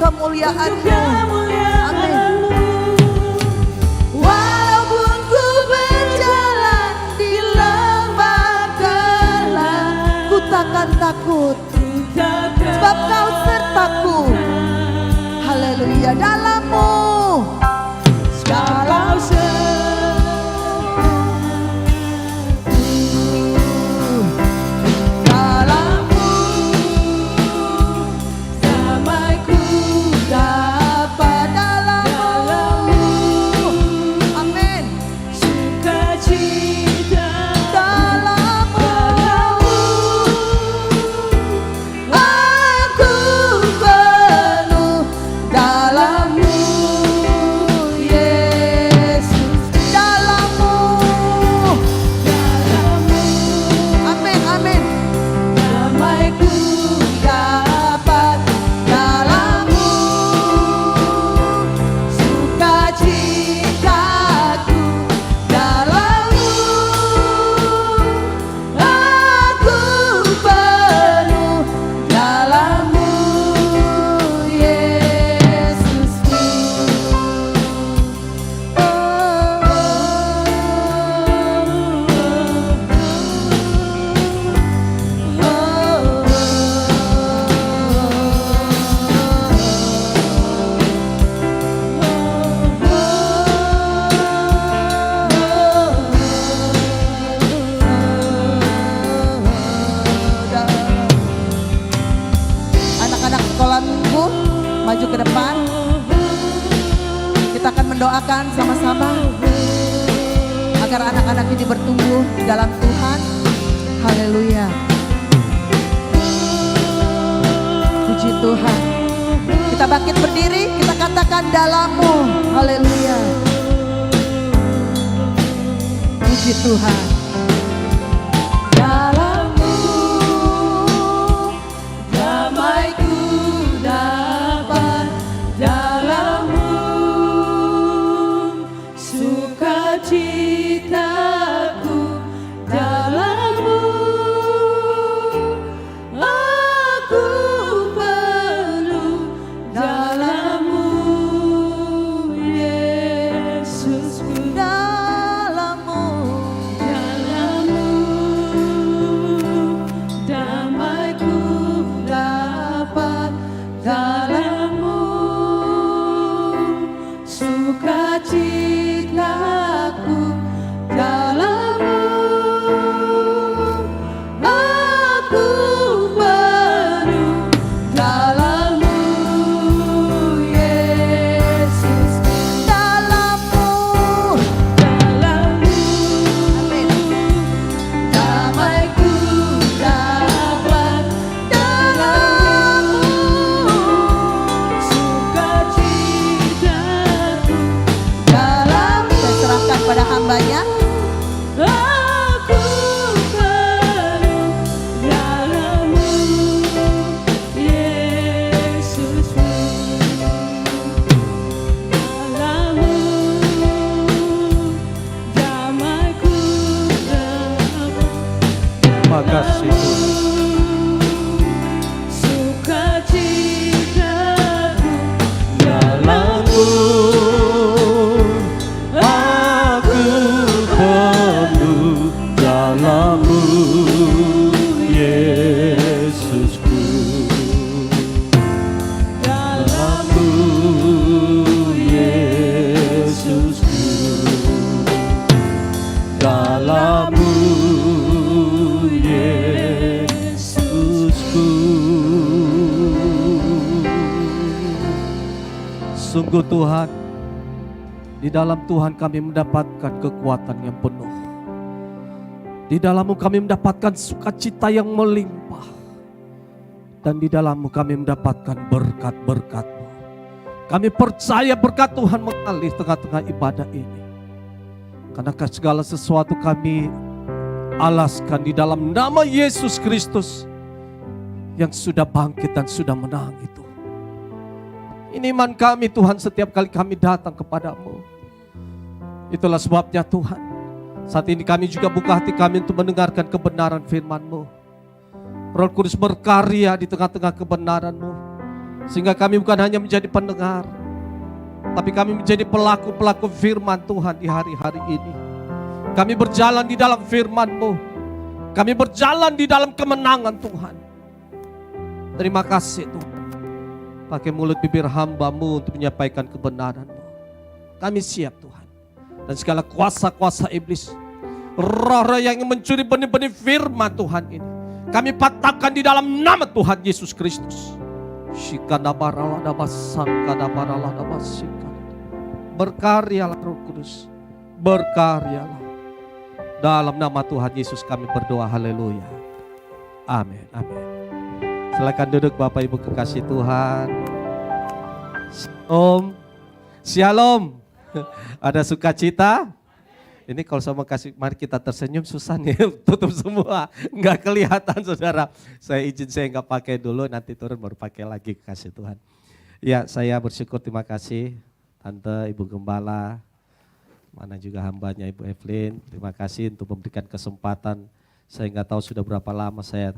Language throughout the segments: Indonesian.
kemuliaan-Mu. Amin. Walaupun ku berjalan di lembah gelap, ku takkan takut, sebab Kau sertaku. Haleluya. Dalam-Mu segala maju ke depan. Kita akan mendoakan sama-sama agar anak-anak ini bertumbuh di dalam Tuhan. Haleluya. Puji Tuhan. Kita bangkit berdiri, kita katakan dalam-Mu. Haleluya. Puji Tuhan. Sungguh Tuhan, di dalam Tuhan kami mendapatkan kekuatan yang penuh. Di dalam-Mu kami mendapatkan sukacita yang melimpah. Dan di dalam-Mu kami mendapatkan berkat-berkat-Mu. Kami percaya berkat Tuhan mengalir tengah-tengah ibadah ini. Karena segala sesuatu kami alaskan di dalam nama Yesus Kristus yang sudah bangkit dan sudah menang itu. Ini iman kami Tuhan setiap kali kami datang kepada-Mu. Itulah sebabnya Tuhan, saat ini kami juga buka hati kami untuk mendengarkan kebenaran firman-Mu. Roh Kudus berkarya di tengah-tengah kebenaran-Mu. Sehingga kami bukan hanya menjadi pendengar, tapi kami menjadi pelaku-pelaku firman Tuhan di hari-hari ini. Kami berjalan di dalam firman-Mu. Kami berjalan di dalam kemenangan Tuhan. Terima kasih Tuhan. Pakai mulut bibir hamba-Mu untuk menyampaikan kebenaran-Mu. Kami siap Tuhan. Dan segala kuasa-kuasa iblis, roh-roh yang ingin mencuri benih-benih firman Tuhan ini, kami patahkan di dalam nama Tuhan Yesus Kristus. Berkaryalah Roh Kudus, berkaryalah. Dalam nama Tuhan Yesus kami berdoa, haleluya. Amin, amin. Silakan duduk Bapak Ibu kekasih Tuhan. Shalom, shalom. Ada sukacita? Ini kalau sama kasih, mari kita tersenyum susah nih, tutup semua, nggak kelihatan saudara. Saya izin saya nggak pakai dulu, nanti turun baru pakai lagi, kasih Tuhan. Ya, saya bersyukur, terima kasih Tante, Ibu Gembala, mana juga hambanya Ibu Evelyn. Terima kasih untuk memberikan kesempatan. Saya nggak tahu sudah berapa lama saya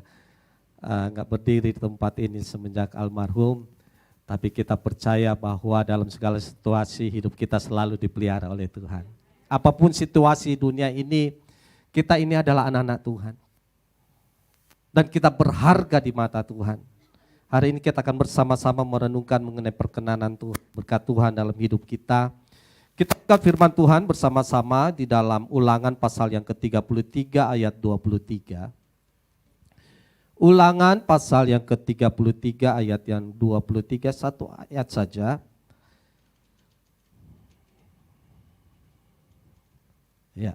nggak berdiri di tempat ini semenjak almarhum. Tapi kita percaya bahwa dalam segala situasi hidup kita selalu dipelihara oleh Tuhan. Apapun situasi dunia ini, kita ini adalah anak-anak Tuhan. Dan kita berharga di mata Tuhan. Hari ini kita akan bersama-sama merenungkan mengenai perkenanan Tuhan, berkat Tuhan dalam hidup kita. Kita buka firman Tuhan bersama-sama di dalam Ulangan pasal yang ke-33 ayat 23. Ulangan pasal yang ke-33 ayat yang 23, satu ayat saja. Ya,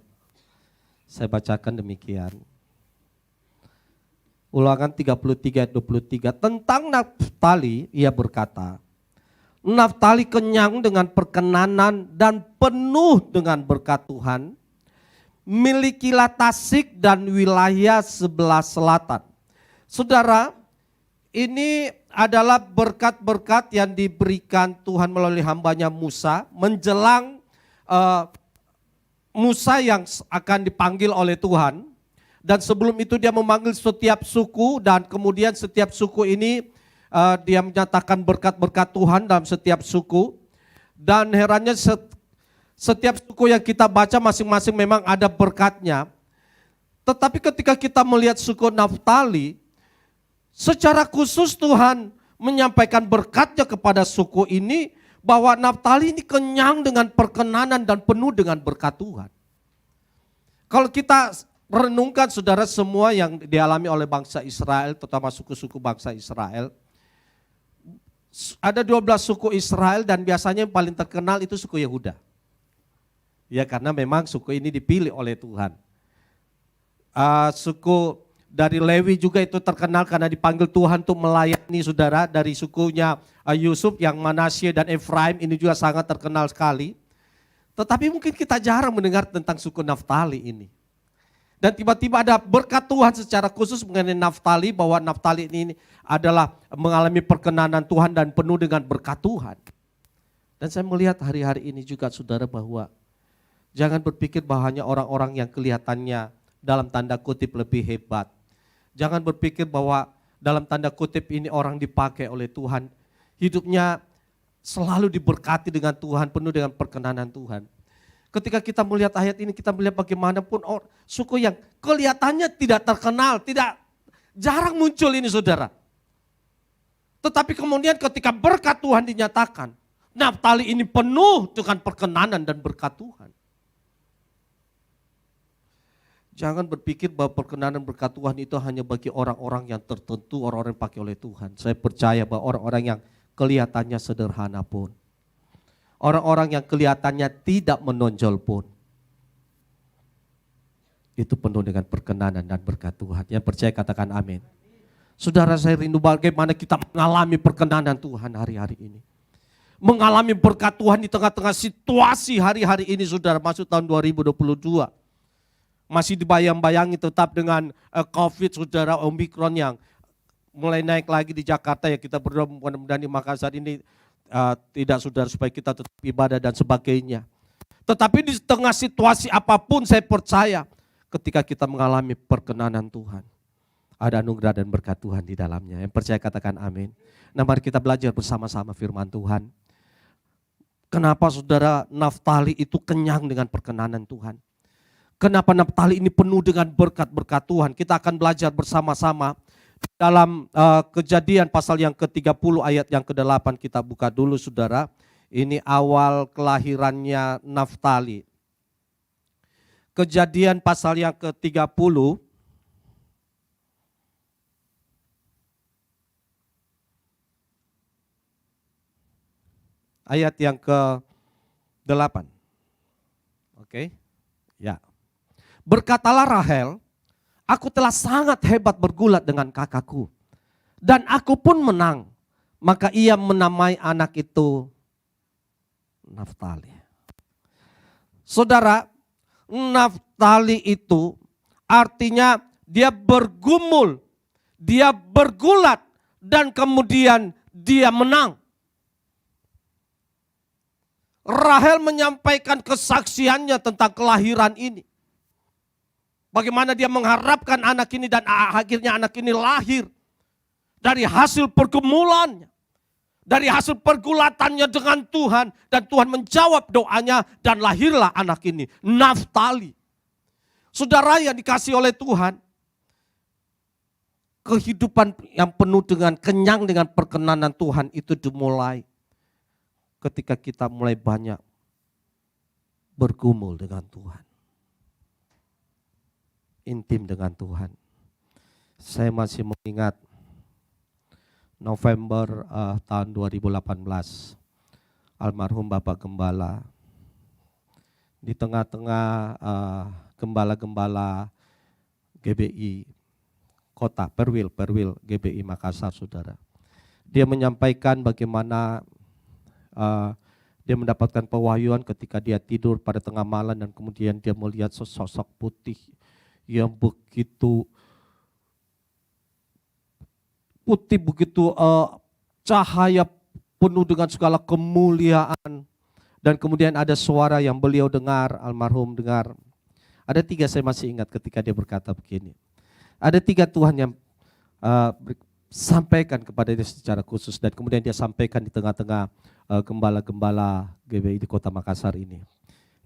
saya bacakan demikian. Ulangan 33 ayat 23, tentang Naftali ia berkata, Naftali kenyang dengan perkenanan dan penuh dengan berkat Tuhan, milikilah Tasik dan wilayah sebelah selatan. Saudara, ini adalah berkat-berkat yang diberikan Tuhan melalui hambanya Musa menjelang Musa yang akan dipanggil oleh Tuhan. Dan sebelum itu dia memanggil setiap suku dan kemudian setiap suku ini dia menyatakan berkat-berkat Tuhan dalam setiap suku. Dan herannya setiap suku yang kita baca masing-masing memang ada berkatnya. Tetapi ketika kita melihat suku Naftali, secara khusus Tuhan menyampaikan berkatnya kepada suku ini, bahwa Naftali ini kenyang dengan perkenanan dan penuh dengan berkat Tuhan. Kalau kita renungkan saudara, semua yang dialami oleh bangsa Israel, terutama suku-suku bangsa Israel, ada 12 suku Israel dan biasanya yang paling terkenal itu suku Yehuda. Ya, karena memang suku ini dipilih oleh Tuhan. Suku dari Lewi juga itu terkenal karena dipanggil Tuhan untuk melayani saudara. Dari sukunya Yusuf yang Manasye dan Efraim ini juga sangat terkenal sekali. Tetapi mungkin kita jarang mendengar tentang suku Naftali ini. Dan tiba-tiba ada berkat Tuhan secara khusus mengenai Naftali, bahwa Naftali ini adalah mengalami perkenanan Tuhan dan penuh dengan berkat Tuhan. Dan saya melihat hari-hari ini juga saudara, bahwa jangan berpikir bahwa hanya orang-orang yang kelihatannya dalam tanda kutip lebih hebat. Jangan berpikir bahwa dalam tanda kutip ini orang dipakai oleh Tuhan. Hidupnya selalu diberkati dengan Tuhan, penuh dengan perkenanan Tuhan. Ketika kita melihat ayat ini, kita melihat bagaimanapun suku yang kelihatannya tidak terkenal, jarang muncul ini saudara. Tetapi kemudian ketika berkat Tuhan dinyatakan, Naftali ini penuh dengan perkenanan dan berkat Tuhan. Jangan berpikir bahwa perkenanan berkat Tuhan itu hanya bagi orang-orang yang tertentu, orang-orang yang dipakai oleh Tuhan. Saya percaya bahwa orang-orang yang kelihatannya sederhana pun, orang-orang yang kelihatannya tidak menonjol pun, itu penuh dengan perkenanan dan berkat Tuhan. Yang percaya katakan amin. Saudara, saya rindu bagaimana kita mengalami perkenanan Tuhan hari-hari ini. Mengalami berkat Tuhan di tengah-tengah situasi hari-hari ini saudara, masuk tahun 2022. Masih dibayang-bayangi tetap dengan COVID saudara, Omikron yang mulai naik lagi di Jakarta. Ya, kita berdoa mudah-mudahan di Makassar ini tidak saudara, supaya kita tetap ibadah dan sebagainya. Tetapi di tengah situasi apapun saya percaya ketika kita mengalami perkenanan Tuhan, Ada anugerah dan berkat Tuhan di dalamnya. Yang percaya katakan amin. Nah, mari kita belajar bersama-sama firman Tuhan. Kenapa saudara Naftali itu kenyang dengan perkenanan Tuhan? Kenapa Naftali ini penuh dengan berkat-berkat Tuhan? Kita akan belajar bersama-sama dalam Kejadian pasal yang ke-30 ayat yang ke-8. Kita buka dulu saudara. Ini awal kelahirannya Naftali. Kejadian pasal yang ke-30 ayat yang ke-8. Oke. Ya. Berkatalah Rahel, aku telah sangat hebat bergulat dengan kakakku. Dan aku pun menang. Maka ia menamai anak itu Naftali. Saudara, Naftali itu artinya dia bergumul, dia bergulat, dan kemudian dia menang. Rahel menyampaikan kesaksiannya tentang kelahiran ini. Bagaimana dia mengharapkan anak ini dan akhirnya anak ini lahir. Dari hasil pergumulannya. Dari hasil pergulatannya dengan Tuhan. Dan Tuhan menjawab doanya dan lahirlah anak ini. Naftali. Saudara yang dikasih oleh Tuhan. Kehidupan yang penuh dengan kenyang dengan perkenanan Tuhan itu dimulai. Ketika kita mulai banyak bergumul dengan Tuhan. Intim dengan Tuhan. Saya masih mengingat November tahun 2018. Almarhum Bapak Gembala. Di tengah-tengah gembala-gembala GBI Kota Perwil GBI Makassar saudara. Dia menyampaikan bagaimana dia mendapatkan pewahyuan ketika dia tidur pada tengah malam dan kemudian dia melihat sosok putih yang begitu putih, begitu cahaya penuh dengan segala kemuliaan. Dan kemudian ada suara yang beliau dengar, almarhum dengar. Ada 3 saya masih ingat ketika dia berkata begini. Ada 3 Tuhan yang sampaikan kepada dia secara khusus dan kemudian dia sampaikan di tengah-tengah gembala-gembala GBI di Kota Makassar ini.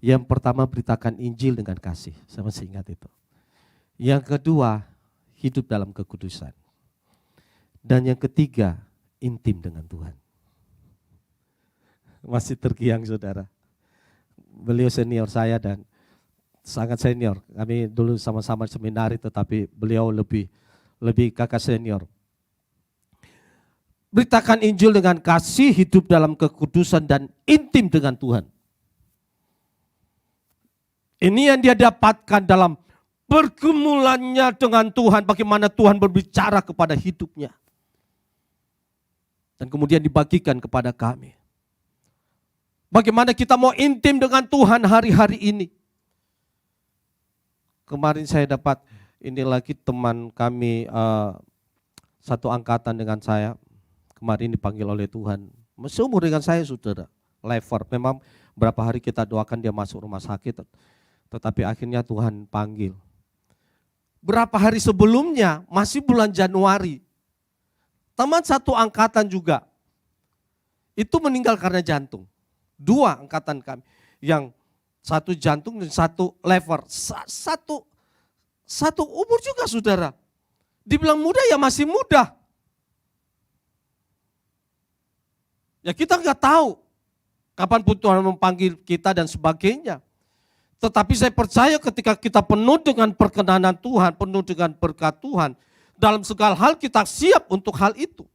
Yang pertama, beritakan Injil dengan kasih. Saya masih ingat itu. Yang kedua, hidup dalam kekudusan. Dan yang ketiga, intim dengan Tuhan. Masih tergiang saudara. Beliau senior saya dan sangat senior. Kami dulu sama-sama seminari tetapi beliau lebih kakak senior. Beritakan Injil dengan kasih, hidup dalam kekudusan dan intim dengan Tuhan. Ini yang dia dapatkan dalam pergumulannya dengan Tuhan. Bagaimana Tuhan berbicara kepada hidupnya. Dan kemudian dibagikan kepada kami. Bagaimana kita mau intim dengan Tuhan hari-hari ini. Kemarin saya dapat ini lagi teman kami satu angkatan dengan saya. Kemarin dipanggil oleh Tuhan. Seumur dengan saya saudara. Lever. Memang berapa hari kita doakan dia masuk rumah sakit. Tetapi akhirnya Tuhan panggil. Berapa hari sebelumnya, masih bulan Januari. Teman satu angkatan juga. Itu meninggal karena jantung. 2 angkatan kami. Yang satu jantung dan satu lever. Satu umur juga saudara. Dibilang muda ya masih muda. Ya kita nggak tahu kapan pun Tuhan memanggil kita dan sebagainya. Tetapi saya percaya ketika kita penuh dengan perkenanan Tuhan, penuh dengan berkat Tuhan, dalam segala hal kita siap untuk hal itu.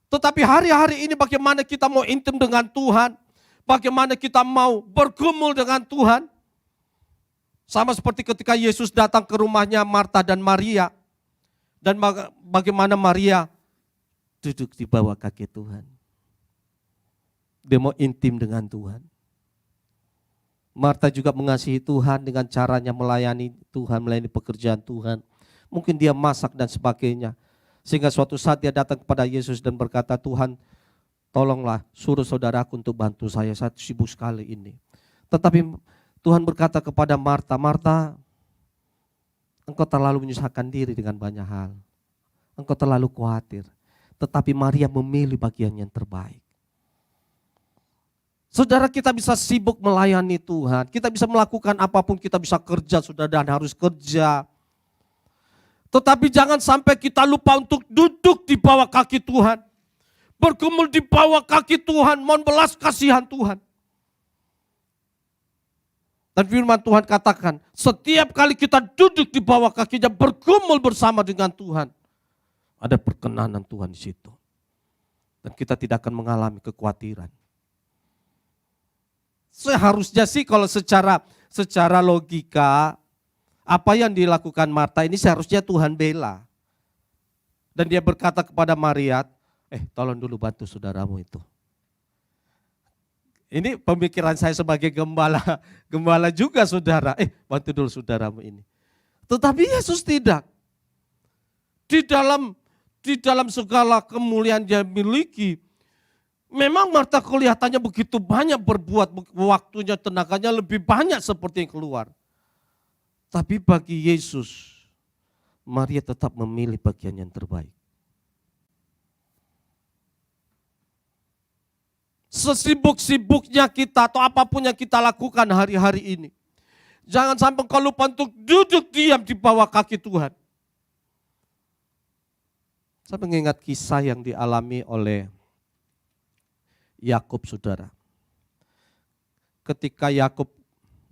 Tetapi hari-hari ini bagaimana kita mau intim dengan Tuhan, bagaimana kita mau bergumul dengan Tuhan. Sama seperti ketika Yesus datang ke rumahnya Marta dan Maria. Dan bagaimana Maria duduk di bawah kaki Tuhan. Dia mau intim dengan Tuhan. Marta juga mengasihi Tuhan dengan caranya melayani Tuhan, melayani pekerjaan Tuhan. Mungkin dia masak dan sebagainya. Sehingga suatu saat dia datang kepada Yesus dan berkata, Tuhan tolonglah suruh saudaraku untuk bantu saya sibuk sekali ini. Tetapi Tuhan berkata kepada Marta, Marta Engkau terlalu menyusahkan diri dengan banyak hal. Engkau terlalu khawatir. Tetapi Maria memilih bagian yang terbaik. Saudara, kita bisa sibuk melayani Tuhan. Kita bisa melakukan apapun, kita bisa kerja, saudara, dan harus kerja. Tetapi jangan sampai kita lupa untuk duduk di bawah kaki Tuhan. Bergumul di bawah kaki Tuhan, mohon belas kasihan Tuhan. Dan firman Tuhan katakan, setiap kali kita duduk di bawah kakinya, bergumul bersama dengan Tuhan, ada perkenanan Tuhan di situ. Dan kita tidak akan mengalami kekhawatiran. Seharusnya sih kalau secara logika, apa yang dilakukan Marta ini seharusnya Tuhan bela. Dan dia berkata kepada Maria, tolong dulu bantu saudaramu itu. Ini pemikiran saya sebagai gembala juga saudara. Bantu dulu saudaramu ini. Tetapi Yesus tidak. Di dalam segala kemuliaan dia miliki, memang Marta kelihatannya begitu banyak berbuat, waktunya, tenaganya lebih banyak seperti yang keluar. Tapi bagi Yesus, Maria tetap memilih bagian yang terbaik. Sesibuk-sibuknya kita atau apapun yang kita lakukan hari-hari ini, jangan sampai kau lupa untuk duduk diam di bawah kaki Tuhan. Saya mengingat kisah yang dialami oleh Yakub, saudara. Ketika Yakub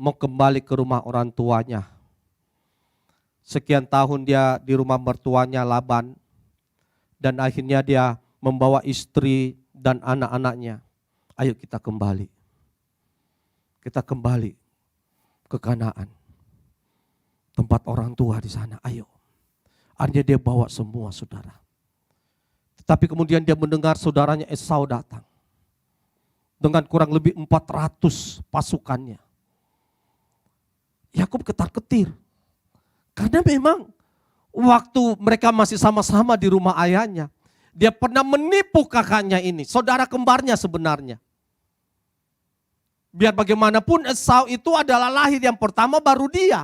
mau kembali ke rumah orang tuanya, sekian tahun dia di rumah mertuanya Laban, dan akhirnya dia membawa istri dan anak-anaknya. Ayo kita kembali. Kita kembali ke Kanaan. Tempat orang tua di sana, ayo. Akhirnya dia bawa semua saudara. Tetapi kemudian dia mendengar saudaranya Esau datang. Dengan kurang lebih 400 pasukannya. Yakub ketar-ketir. Karena memang waktu mereka masih sama-sama di rumah ayahnya, dia pernah menipu kakaknya ini, saudara kembarnya sebenarnya. Biar bagaimanapun Esau itu adalah lahir yang pertama baru dia.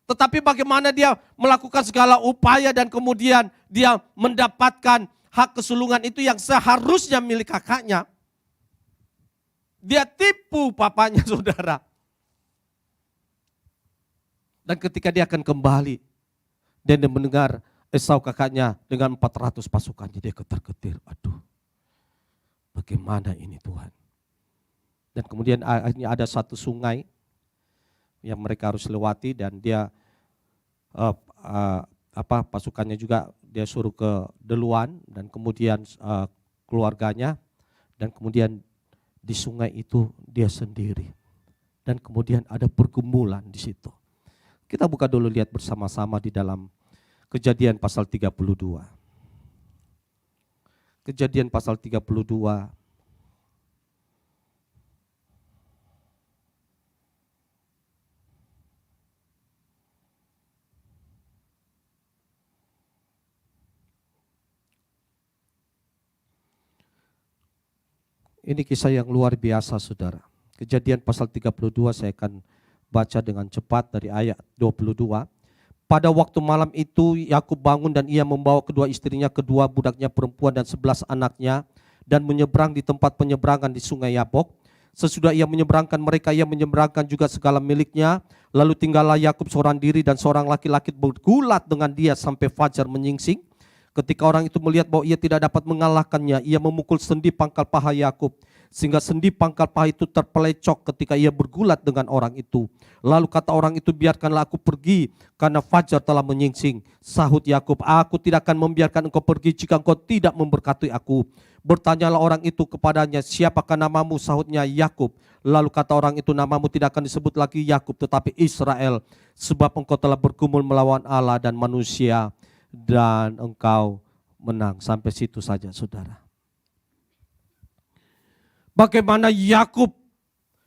Tetapi bagaimana dia melakukan segala upaya dan kemudian dia mendapatkan hak kesulungan itu yang seharusnya milik kakaknya. Dia tipu papanya saudara. Dan ketika dia akan kembali, dan dia mendengar Esau kakaknya dengan 400 pasukannya, dia ketar-ketir. Aduh, bagaimana ini Tuhan? Dan kemudian akhirnya ada satu sungai yang mereka harus lewati dan dia pasukannya juga dia suruh ke duluan dan kemudian keluarganya dan kemudian di sungai itu dia sendiri. Dan kemudian ada pergumulan di situ. Kita buka dulu lihat bersama-sama di dalam Kejadian pasal 32. Kejadian pasal 32. Ini kisah yang luar biasa saudara. Kejadian pasal 32 saya akan baca dengan cepat dari ayat 22. Pada waktu malam itu Yakub bangun dan ia membawa kedua istrinya, kedua budaknya perempuan dan 11 anaknya dan menyeberang di tempat penyeberangan di sungai Yabok. Sesudah ia menyeberangkan mereka, ia menyeberangkan juga segala miliknya. Lalu tinggallah Yakub seorang diri dan seorang laki-laki bergulat dengan dia sampai fajar menyingsing. Ketika orang itu melihat bahwa ia tidak dapat mengalahkannya, ia memukul sendi pangkal paha Yakub, sehingga sendi pangkal paha itu terpelecok ketika ia bergulat dengan orang itu. Lalu kata orang itu, biarkanlah aku pergi, karena fajar telah menyingsing. Sahut Yakub, aku tidak akan membiarkan engkau pergi jika engkau tidak memberkati aku. Bertanyalah orang itu kepadanya, siapakah namamu? Sahutnya, Yakub. Lalu kata orang itu, namamu tidak akan disebut lagi Yakub, tetapi Israel, sebab engkau telah bergumul melawan Allah dan manusia, dan engkau menang. Sampai situ saja saudara. Bagaimana Yakub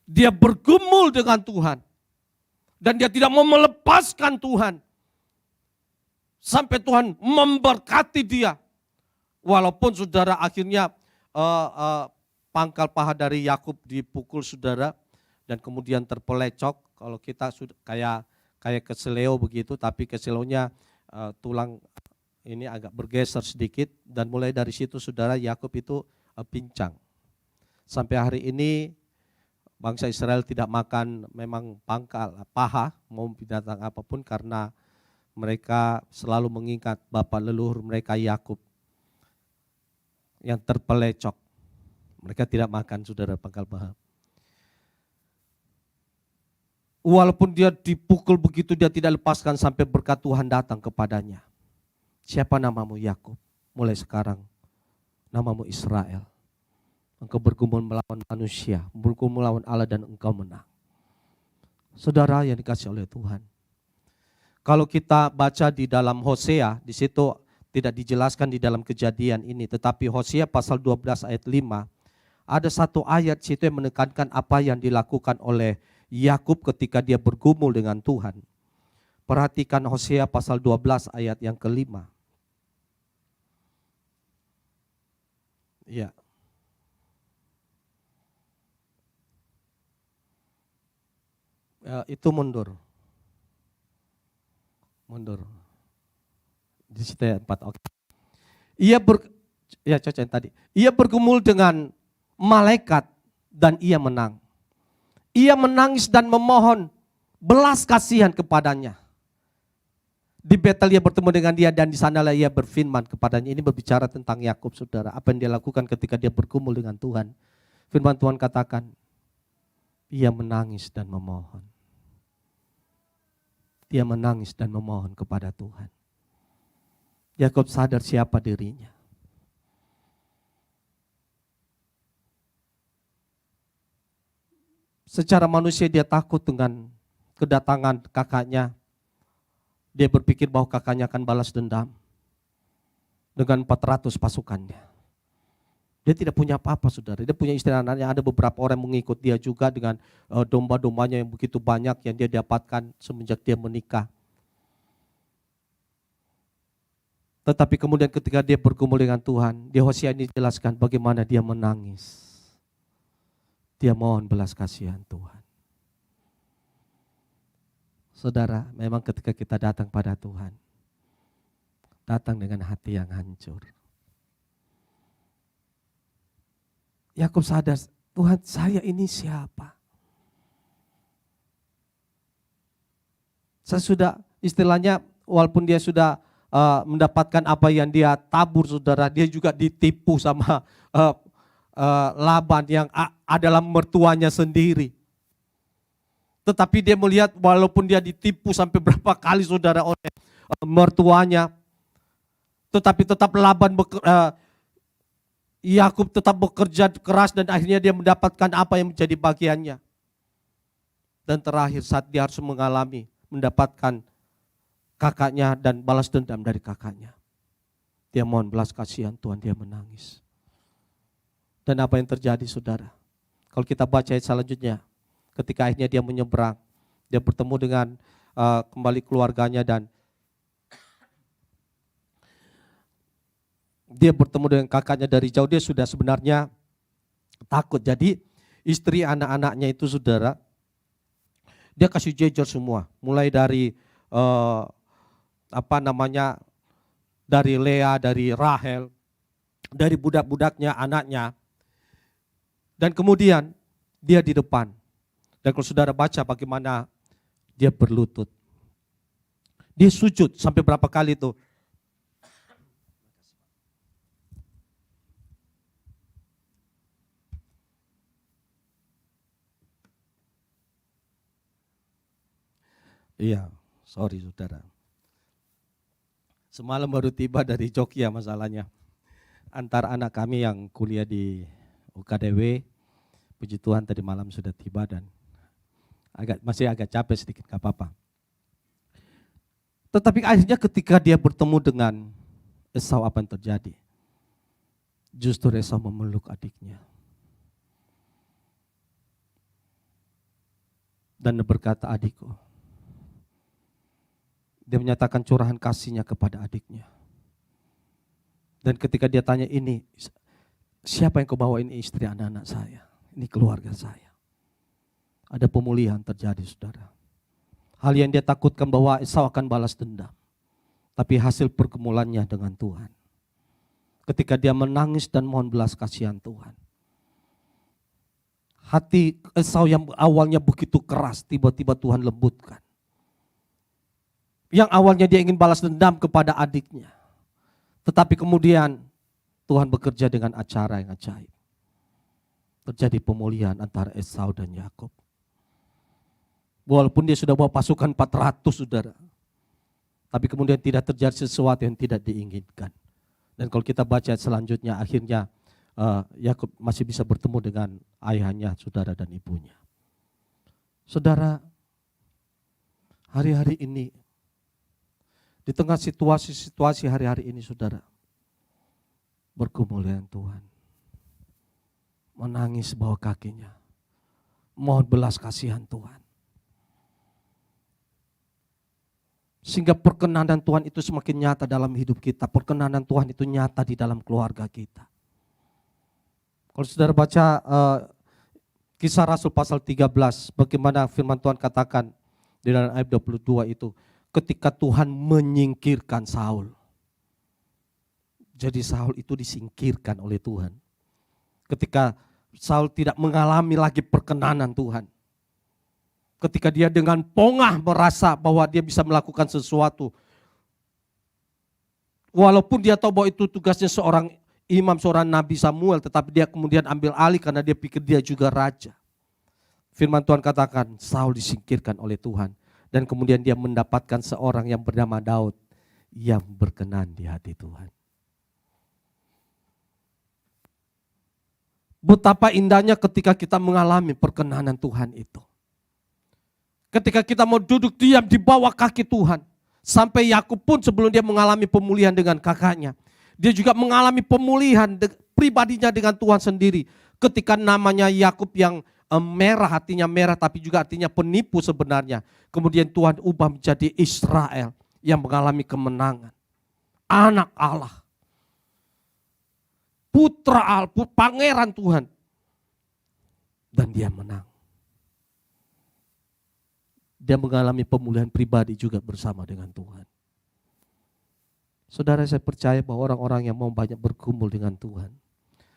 dia bergumul dengan Tuhan dan dia tidak mau melepaskan Tuhan sampai Tuhan memberkati dia. Walaupun saudara akhirnya pangkal paha dari Yakub dipukul saudara dan kemudian terpelecok. Kalau kita sudah kayak keseleo begitu, tapi keseleonya tulang ini agak bergeser sedikit, dan mulai dari situ saudara Yakub itu pincang. Sampai hari ini bangsa Israel tidak makan memang pangkal, paha, mau binatang apapun, karena mereka selalu mengingat bapak leluhur mereka Yakub yang terpelecok. Mereka tidak makan saudara pangkal paha. Walaupun dia dipukul begitu, dia tidak lepaskan sampai berkat Tuhan datang kepadanya. Siapa namamu Yakub? Mulai sekarang namamu Israel. Engkau bergumul melawan manusia, bergumul melawan Allah, dan engkau menang. Saudara yang dikasih oleh Tuhan. Kalau kita baca di dalam Hosea, di situ tidak dijelaskan di dalam Kejadian ini, tetapi Hosea pasal 12 ayat 5, ada satu ayat situ yang menekankan apa yang dilakukan oleh Yakub ketika dia bergumul dengan Tuhan. Perhatikan Hosea pasal 12 ayat yang kelima. Ya. Itu mundur. Di situ ayat 4. Oke. Ia bergumul dengan malaikat dan ia menang. Ia menangis dan memohon belas kasihan kepadanya. Di Betel ia bertemu dengan dia, dan di sanalah ia berfirman kepadanya. Ini berbicara tentang Yakub saudara. Apa yang dia lakukan ketika dia bergumul dengan Tuhan. Firman Tuhan katakan, ia menangis dan memohon. Dia menangis dan memohon kepada Tuhan. Yakub sadar siapa dirinya. Secara manusia dia takut dengan kedatangan kakaknya. Dia berpikir bahwa kakaknya akan balas dendam dengan 400 pasukannya. Dia tidak punya apa-apa saudara. Dia punya istri anaknya, ada beberapa orang yang mengikut dia juga dengan domba-dombanya yang begitu banyak yang dia dapatkan semenjak dia menikah. Tetapi kemudian ketika dia bergumul dengan Tuhan, di Hosea ini dijelaskan bagaimana dia menangis. Dia mohon belas kasihan Tuhan. Saudara, memang ketika kita datang pada Tuhan, datang dengan hati yang hancur. Yakub sadar, Tuhan saya ini siapa? Saya sudah istilahnya walaupun dia sudah mendapatkan apa yang dia tabur saudara, dia juga ditipu sama Laban yang adalah mertuanya sendiri. Tetapi dia melihat walaupun dia ditipu sampai berapa kali saudara oleh mertuanya, tetapi tetap Yakub tetap bekerja keras dan akhirnya dia mendapatkan apa yang menjadi bagiannya. Dan terakhir saat dia harus mendapatkan kakaknya dan balas dendam dari kakaknya. Dia mohon belas kasihan Tuhan, dia menangis. Dan apa yang terjadi saudara? Kalau kita baca ayat selanjutnya, ketika akhirnya dia menyeberang, dia bertemu dengan kembali keluarganya dan dia bertemu dengan kakaknya dari jauh, dia sudah sebenarnya takut. Jadi istri anak-anaknya itu saudara, dia kasih jejer semua, mulai dari dari Lea, dari Rahel, dari budak-budaknya, anaknya. Dan kemudian dia di depan. Dan kalau saudara baca bagaimana dia berlutut. Dia sujud sampai berapa kali itu? Iya, sorry saudara. Semalam baru tiba dari Jogja masalahnya. Antara anak kami yang kuliah di UKDW, puji Tuhan tadi malam sudah tiba dan masih agak capek sedikit, gak apa-apa. Tetapi akhirnya ketika dia bertemu dengan Esau, apa yang terjadi? Justru Esau memeluk adiknya. Dan berkata, adikku. Dia menyatakan curahan kasihnya kepada adiknya. Dan ketika dia tanya ini, siapa yang kau bawa? Ini istri anak-anak saya, ini keluarga saya. Ada pemulihan terjadi saudara. Hal yang dia takutkan bahwa Esau akan balas dendam. Tapi hasil pergumulannya dengan Tuhan. Ketika dia menangis dan mohon belas kasihan Tuhan. Hati Esau yang awalnya begitu keras, tiba-tiba Tuhan lembutkan. Yang awalnya dia ingin balas dendam kepada adiknya. Tetapi kemudian Tuhan bekerja dengan acara yang ajaib. Terjadi pemulihan antara Esau dan Yakub. Walaupun dia sudah bawa pasukan 400 saudara. Tapi kemudian tidak terjadi sesuatu yang tidak diinginkan. Dan kalau kita baca selanjutnya akhirnya Yakub masih bisa bertemu dengan ayahnya, saudara dan ibunya. Saudara, hari-hari ini, di tengah situasi hari-hari ini saudara, bergumul dengan Tuhan. Menangis bawah kakinya. Mohon belas kasihan Tuhan. Sehingga perkenanan Tuhan itu semakin nyata dalam hidup kita. Perkenanan Tuhan itu nyata di dalam keluarga kita. Kalau saudara baca Kisah Rasul pasal 13, bagaimana firman Tuhan katakan di dalam ayat 22 itu. Ketika Tuhan menyingkirkan Saul. Jadi Saul itu disingkirkan oleh Tuhan. Ketika Saul tidak mengalami lagi perkenanan Tuhan. Ketika dia dengan pongah merasa bahwa dia bisa melakukan sesuatu. Walaupun dia tahu bahwa itu tugasnya seorang imam, seorang Nabi Samuel. Tetapi dia kemudian ambil alih karena dia pikir dia juga raja. Firman Tuhan katakan Saul disingkirkan oleh Tuhan. Dan kemudian dia mendapatkan seorang yang bernama Daud. Yang berkenan di hati Tuhan. Betapa indahnya ketika kita mengalami perkenanan Tuhan itu. Ketika kita mau duduk diam di bawah kaki Tuhan. Sampai Yakub pun sebelum dia mengalami pemulihan dengan kakaknya. Dia juga mengalami pemulihan pribadinya dengan Tuhan sendiri. Ketika namanya Yakub yang merah, hatinya merah tapi juga artinya penipu sebenarnya. Kemudian Tuhan ubah menjadi Israel yang mengalami kemenangan. Anak Allah. Putra Allah, pangeran Tuhan. Dan dia menang. Dia mengalami pemulihan pribadi juga bersama dengan Tuhan. Saudara, saya percaya bahwa orang-orang yang mau banyak berkumpul dengan Tuhan,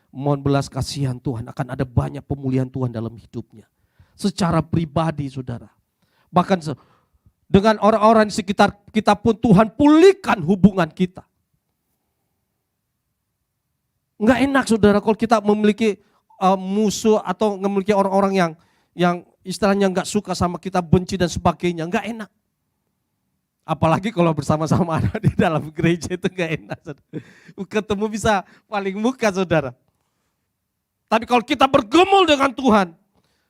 mohon belas kasihan Tuhan, akan ada banyak pemulihan Tuhan dalam hidupnya. Secara pribadi saudara. Bahkan dengan orang-orang di sekitar kita pun Tuhan pulihkan hubungan kita. Enggak enak saudara kalau kita memiliki musuh atau memiliki orang-orang yang istilahnya enggak suka sama kita, benci dan sebagainya. Enggak enak. Apalagi kalau bersama-sama ada di dalam gereja itu enggak enak. Saudara. Ketemu bisa paling muka saudara. Tapi kalau kita bergumul dengan Tuhan,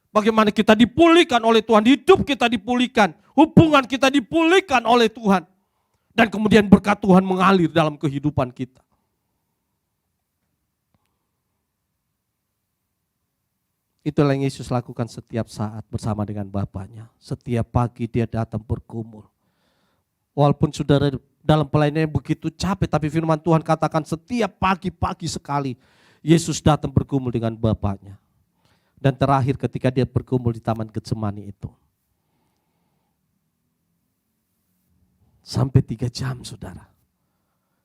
bagaimana kita dipulihkan oleh Tuhan, hidup kita dipulihkan, hubungan kita dipulihkan oleh Tuhan. Dan kemudian berkat Tuhan mengalir dalam kehidupan kita. Itulah yang Yesus lakukan setiap saat bersama dengan Bapaknya. Setiap pagi dia datang bergumul. Walaupun saudara dalam pelayanannya begitu capek, tapi firman Tuhan katakan setiap pagi-pagi sekali Yesus datang bergumul dengan Bapaknya. Dan terakhir ketika dia bergumul di Taman Getsemani itu. Sampai 3 jam saudara.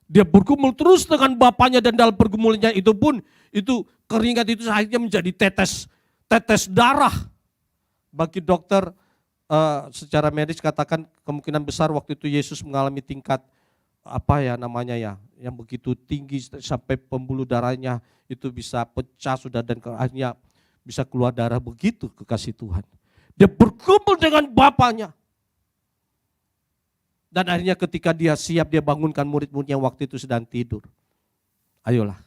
Dia bergumul terus dengan Bapaknya dan dalam pergumulannya itu pun itu keringat itu akhirnya menjadi tetes darah. Bagi dokter secara medis katakan kemungkinan besar waktu itu Yesus mengalami tingkat yang begitu tinggi sampai pembuluh darahnya itu bisa pecah sudah dan akhirnya bisa keluar darah begitu kekasih Tuhan. Dia berkumpul dengan Bapaknya. Dan akhirnya ketika dia siap dia bangunkan murid-murid yang waktu itu sedang tidur. Ayolah.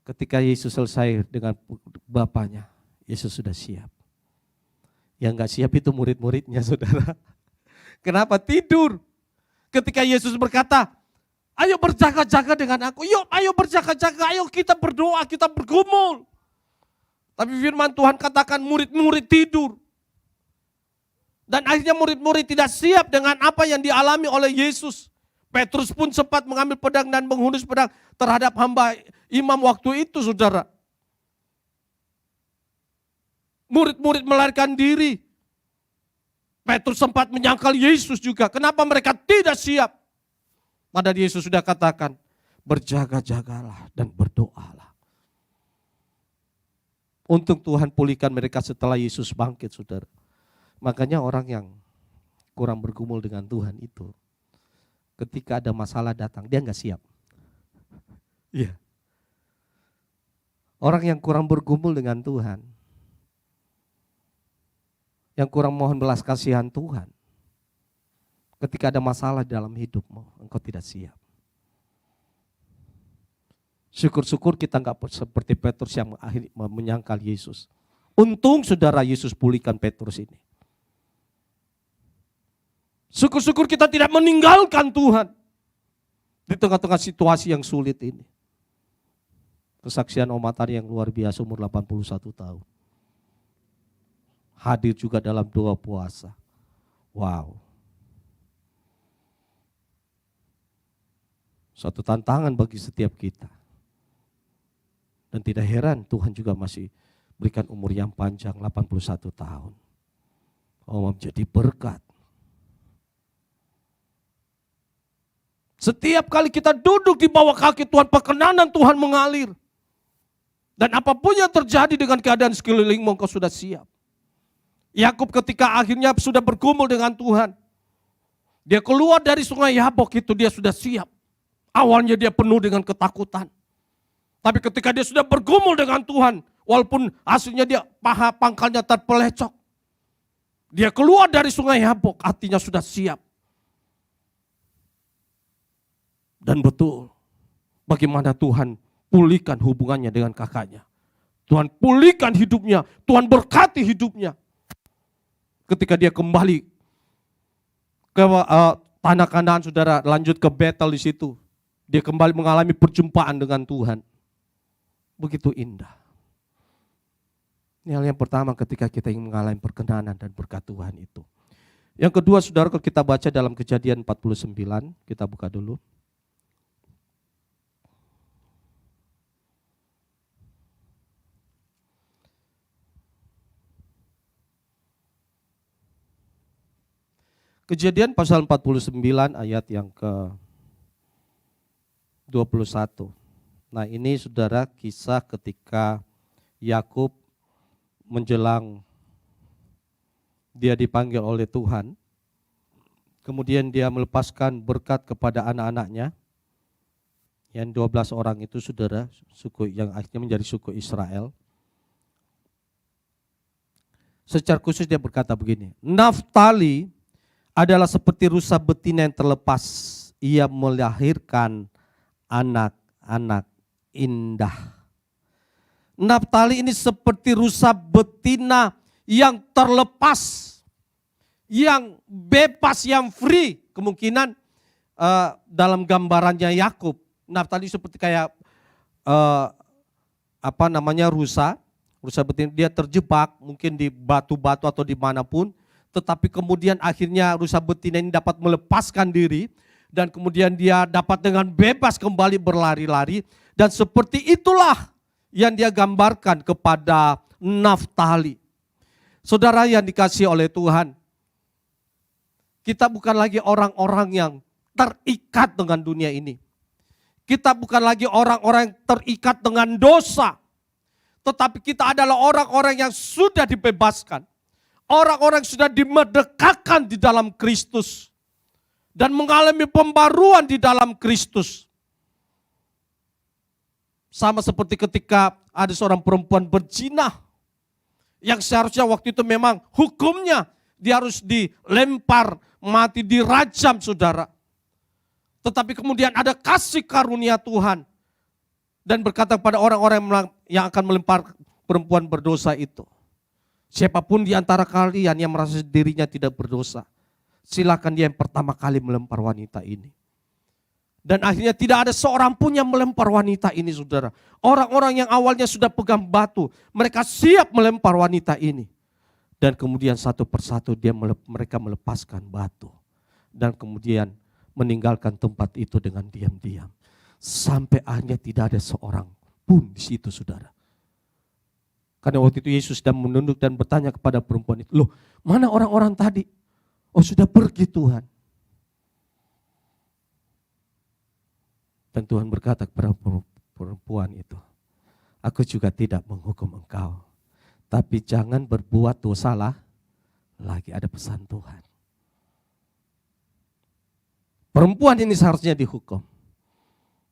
Ketika Yesus selesai dengan Bapaknya, Yesus sudah siap. Yang gak siap itu murid-muridnya saudara. Kenapa? Tidur. Ketika Yesus berkata, ayo berjaga-jaga dengan aku, ayo berjaga-jaga, ayo kita berdoa, kita bergumul. Tapi firman Tuhan katakan murid-murid tidur. Dan akhirnya murid-murid tidak siap dengan apa yang dialami oleh Yesus. Petrus pun sempat mengambil pedang dan menghunus pedang terhadap hamba imam waktu itu saudara. Murid-murid melarikan diri. Petrus sempat menyangkal Yesus juga. Kenapa mereka tidak siap? Padahal Yesus sudah katakan, berjaga-jagalah dan berdoalah. Untung Tuhan pulihkan mereka setelah Yesus bangkit, saudara. Makanya orang yang kurang bergumul dengan Tuhan itu, ketika ada masalah datang, dia nggak siap. Iya. Orang yang kurang bergumul dengan Tuhan, yang kurang mohon belas kasihan Tuhan, ketika ada masalah dalam hidupmu, engkau tidak siap. Syukur-syukur kita enggak seperti Petrus yang menyangkal Yesus. Untung saudara Yesus pulihkan Petrus ini. Syukur-syukur kita tidak meninggalkan Tuhan di tengah-tengah situasi yang sulit ini. Kesaksian Om Matari yang luar biasa, umur 81 tahun. Hadir juga dalam doa puasa. Wow. Suatu tantangan bagi setiap kita. Dan tidak heran Tuhan juga masih berikan umur yang panjang, 81 tahun. Oh, menjadi berkat. Setiap kali kita duduk di bawah kaki Tuhan, perkenanan Tuhan mengalir. Dan apapun yang terjadi dengan keadaan sekelilingmu, engkau sudah siap. Yakub ketika akhirnya sudah bergumul dengan Tuhan, dia keluar dari sungai Yabok itu, dia sudah siap. Awalnya dia penuh dengan ketakutan. Tapi ketika dia sudah bergumul dengan Tuhan, walaupun hasilnya dia paha pangkalnya terpelecok, dia keluar dari sungai Yabok, hatinya sudah siap. Dan betul, bagaimana Tuhan pulihkan hubungannya dengan kakaknya. Tuhan pulihkan hidupnya, Tuhan berkati hidupnya. Ketika dia kembali ke tanah Kanaan, saudara, lanjut ke Betel di situ. Dia kembali mengalami perjumpaan dengan Tuhan. Begitu indah. Ini hal yang pertama ketika kita ingin mengalami perkenanan dan berkat Tuhan itu. Yang kedua, saudara, kalau kita baca dalam Kejadian 49, kita buka dulu. Kejadian pasal 49 ayat yang ke-21. Nah, ini saudara kisah ketika Yakub menjelang dia dipanggil oleh Tuhan. Kemudian dia melepaskan berkat kepada anak-anaknya. Yang 12 orang itu saudara, suku yang akhirnya menjadi suku Israel. Secara khusus dia berkata begini, Naftali adalah seperti rusa betina yang terlepas. Ia melahirkan anak-anak indah. Naftali ini seperti rusa betina yang terlepas, yang bebas, yang free. Kemungkinan dalam gambarannya Yakub, Naftali seperti kayak rusa betina. Dia terjebak mungkin di batu-batu atau dimanapun. Tetapi kemudian akhirnya rusa betina ini dapat melepaskan diri. Dan kemudian dia dapat dengan bebas kembali berlari-lari. Dan seperti itulah yang dia gambarkan kepada Naftali. Saudara yang dikasihi oleh Tuhan. Kita bukan lagi orang-orang yang terikat dengan dunia ini. Kita bukan lagi orang-orang yang terikat dengan dosa. Tetapi kita adalah orang-orang yang sudah dibebaskan. Orang-orang sudah dimerdekakan di dalam Kristus. Dan mengalami pembaruan di dalam Kristus. Sama seperti ketika ada seorang perempuan berzina. Yang seharusnya waktu itu memang hukumnya dia harus dilempar, mati, dirajam saudara. Tetapi kemudian ada kasih karunia Tuhan. Dan berkata kepada orang-orang yang akan melempar perempuan berdosa itu. Siapapun di antara kalian yang merasa dirinya tidak berdosa, silakan dia yang pertama kali melempar wanita ini. Dan akhirnya tidak ada seorang pun yang melempar wanita ini saudara. Orang-orang yang awalnya sudah pegang batu, mereka siap melempar wanita ini. Dan kemudian satu persatu mereka melepaskan batu. Dan kemudian meninggalkan tempat itu dengan diam-diam. Sampai akhirnya tidak ada seorang pun di situ saudara. Karena waktu itu Yesus sedang menunduk dan bertanya kepada perempuan itu, loh mana orang-orang tadi? Oh sudah pergi Tuhan. Dan Tuhan berkata kepada perempuan itu, aku juga tidak menghukum engkau. Tapi jangan berbuat dosa lagi, ada pesan Tuhan. Perempuan ini seharusnya dihukum.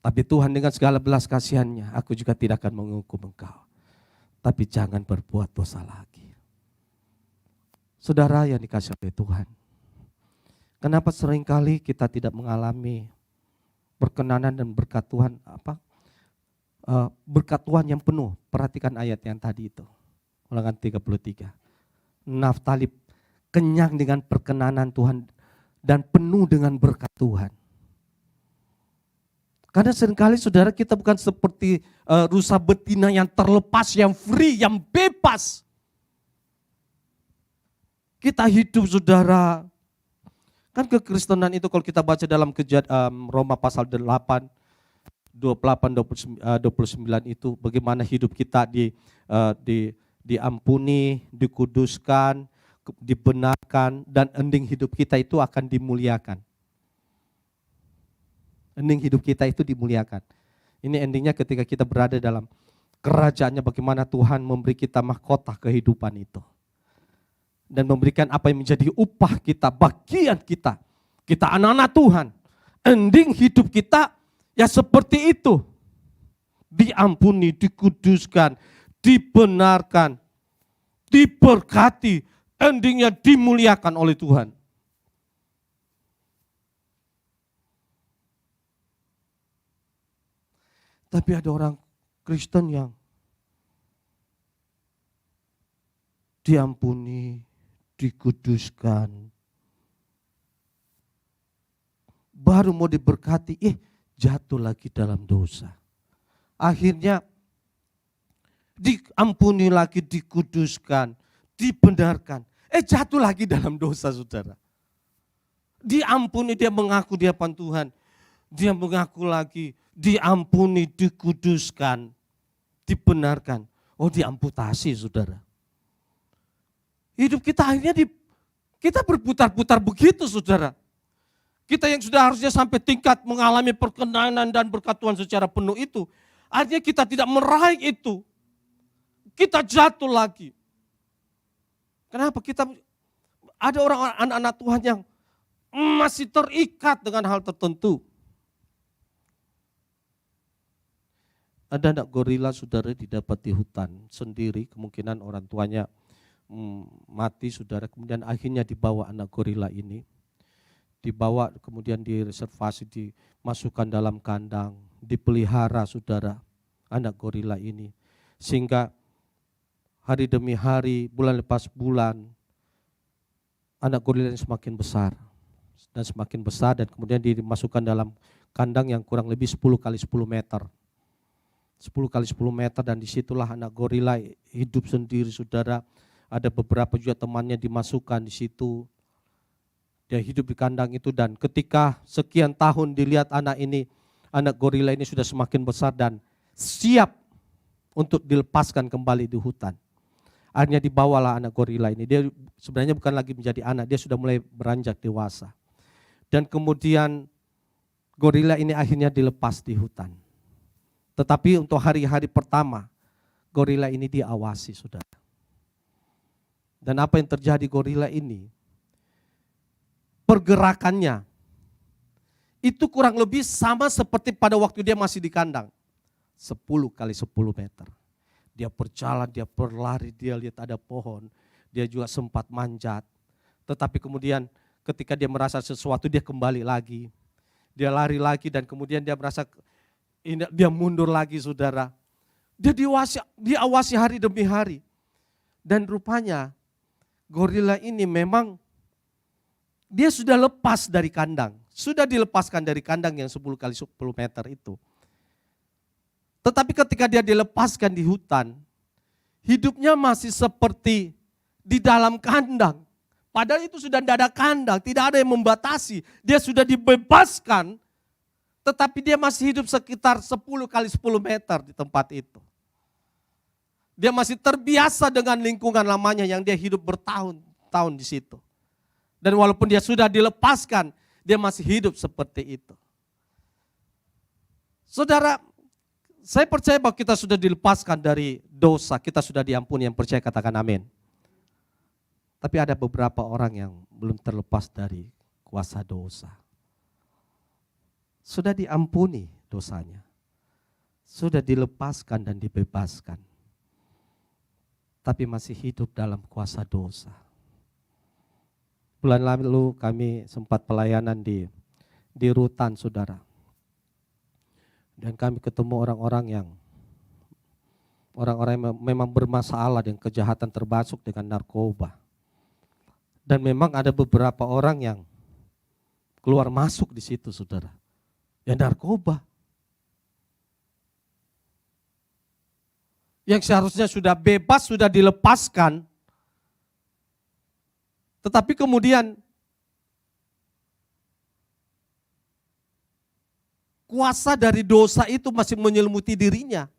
Tapi Tuhan dengan segala belas kasihannya, aku juga tidak akan menghukum engkau. Tapi jangan berbuat dosa lagi. Saudara yang dikasihi oleh Tuhan, kenapa seringkali kita tidak mengalami perkenanan dan berkat Tuhan, berkat Tuhan yang penuh? Perhatikan ayat yang tadi itu, Ulangan 33. Naftali kenyang dengan perkenanan Tuhan dan penuh dengan berkat Tuhan. Karena seringkali saudara kita bukan seperti rusa betina yang terlepas, yang free, yang bebas. Kita hidup saudara. Kan kekristenan itu kalau kita baca dalam Roma pasal 8, 28, 29 itu bagaimana hidup kita diampuni, dikuduskan, dibenarkan, dan ending hidup kita itu akan dimuliakan. Ending hidup kita itu dimuliakan. Ini endingnya ketika kita berada dalam kerajaannya, bagaimana Tuhan memberi kita mahkota kehidupan itu. Dan memberikan apa yang menjadi upah kita, bagian kita. Kita anak-anak Tuhan. Ending hidup kita ya seperti itu. Diampuni, dikuduskan, dibenarkan, diberkati. Endingnya dimuliakan oleh Tuhan. Tapi ada orang Kristen yang diampuni, dikuduskan, baru mau diberkati, jatuh lagi dalam dosa. Akhirnya diampuni lagi, dikuduskan, dibenarkan, jatuh lagi dalam dosa saudara. Diampuni, dia mengaku dia Tuhan, dia mengaku lagi, diampuni, dikuduskan, dibenarkan. Oh diamputasi saudara. Hidup kita akhirnya kita berputar-putar begitu saudara. Kita yang sudah harusnya sampai tingkat mengalami perkenanan dan berkat Tuhan secara penuh itu. Akhirnya kita tidak meraih itu. Kita jatuh lagi. Kenapa? Ada orang anak-anak Tuhan yang masih terikat dengan hal tertentu. Ada anak gorila saudara didapat di hutan sendiri, kemungkinan orang tuanya mati saudara, kemudian akhirnya dibawa anak gorila ini. Dibawa kemudian direservasi, dimasukkan dalam kandang, dipelihara saudara anak gorila ini. Sehingga hari demi hari, bulan lepas bulan, anak gorila ini semakin besar. Dan semakin besar dan kemudian dimasukkan dalam kandang yang kurang lebih 10 kali 10 meter. 10 kali 10 meter dan disitulah anak gorila hidup sendiri saudara. Ada beberapa juga temannya dimasukkan di situ. Dia hidup di kandang itu dan ketika sekian tahun dilihat anak gorila ini sudah semakin besar dan siap untuk dilepaskan kembali di hutan. Akhirnya dibawalah anak gorila ini. Dia sebenarnya bukan lagi menjadi anak, dia sudah mulai beranjak dewasa. Dan kemudian gorila ini akhirnya dilepas di hutan. Tetapi untuk hari-hari pertama, gorila ini diawasi saudara. Dan apa yang terjadi gorila ini? Pergerakannya itu kurang lebih sama seperti pada waktu dia masih di kandang. 10 kali 10 meter. Dia berjalan, dia berlari, dia lihat ada pohon. Dia juga sempat manjat. Tetapi kemudian ketika dia merasa sesuatu dia kembali lagi. Dia lari lagi dan kemudian dia merasa dia mundur lagi saudara. Dia diawasi hari demi hari. Dan rupanya gorila ini memang dia sudah lepas dari kandang. Sudah dilepaskan dari kandang yang 10 kali 10 meter itu. Tetapi ketika dia dilepaskan di hutan, hidupnya masih seperti di dalam kandang. Padahal itu sudah tidak ada kandang, tidak ada yang membatasi. Dia sudah dibebaskan, tetapi dia masih hidup sekitar 10 kali 10 meter di tempat itu. Dia masih terbiasa dengan lingkungan lamanya yang dia hidup bertahun-tahun di situ. Dan walaupun dia sudah dilepaskan, dia masih hidup seperti itu. Saudara, saya percaya bahwa kita sudah dilepaskan dari dosa, kita sudah diampuni, yang percaya katakan amin. Tapi ada beberapa orang yang belum terlepas dari kuasa dosa. Sudah diampuni dosanya. Sudah dilepaskan dan dibebaskan. Tapi masih hidup dalam kuasa dosa. Bulan lalu kami sempat pelayanan di Rutan, saudara. Dan kami ketemu orang-orang yang memang bermasalah dengan kejahatan, termasuk dengan narkoba. Dan memang ada beberapa orang yang keluar masuk di situ, saudara. Ya narkoba. Yang seharusnya sudah bebas, sudah dilepaskan. Tetapi kemudian kuasa dari dosa itu masih menyelimuti dirinya.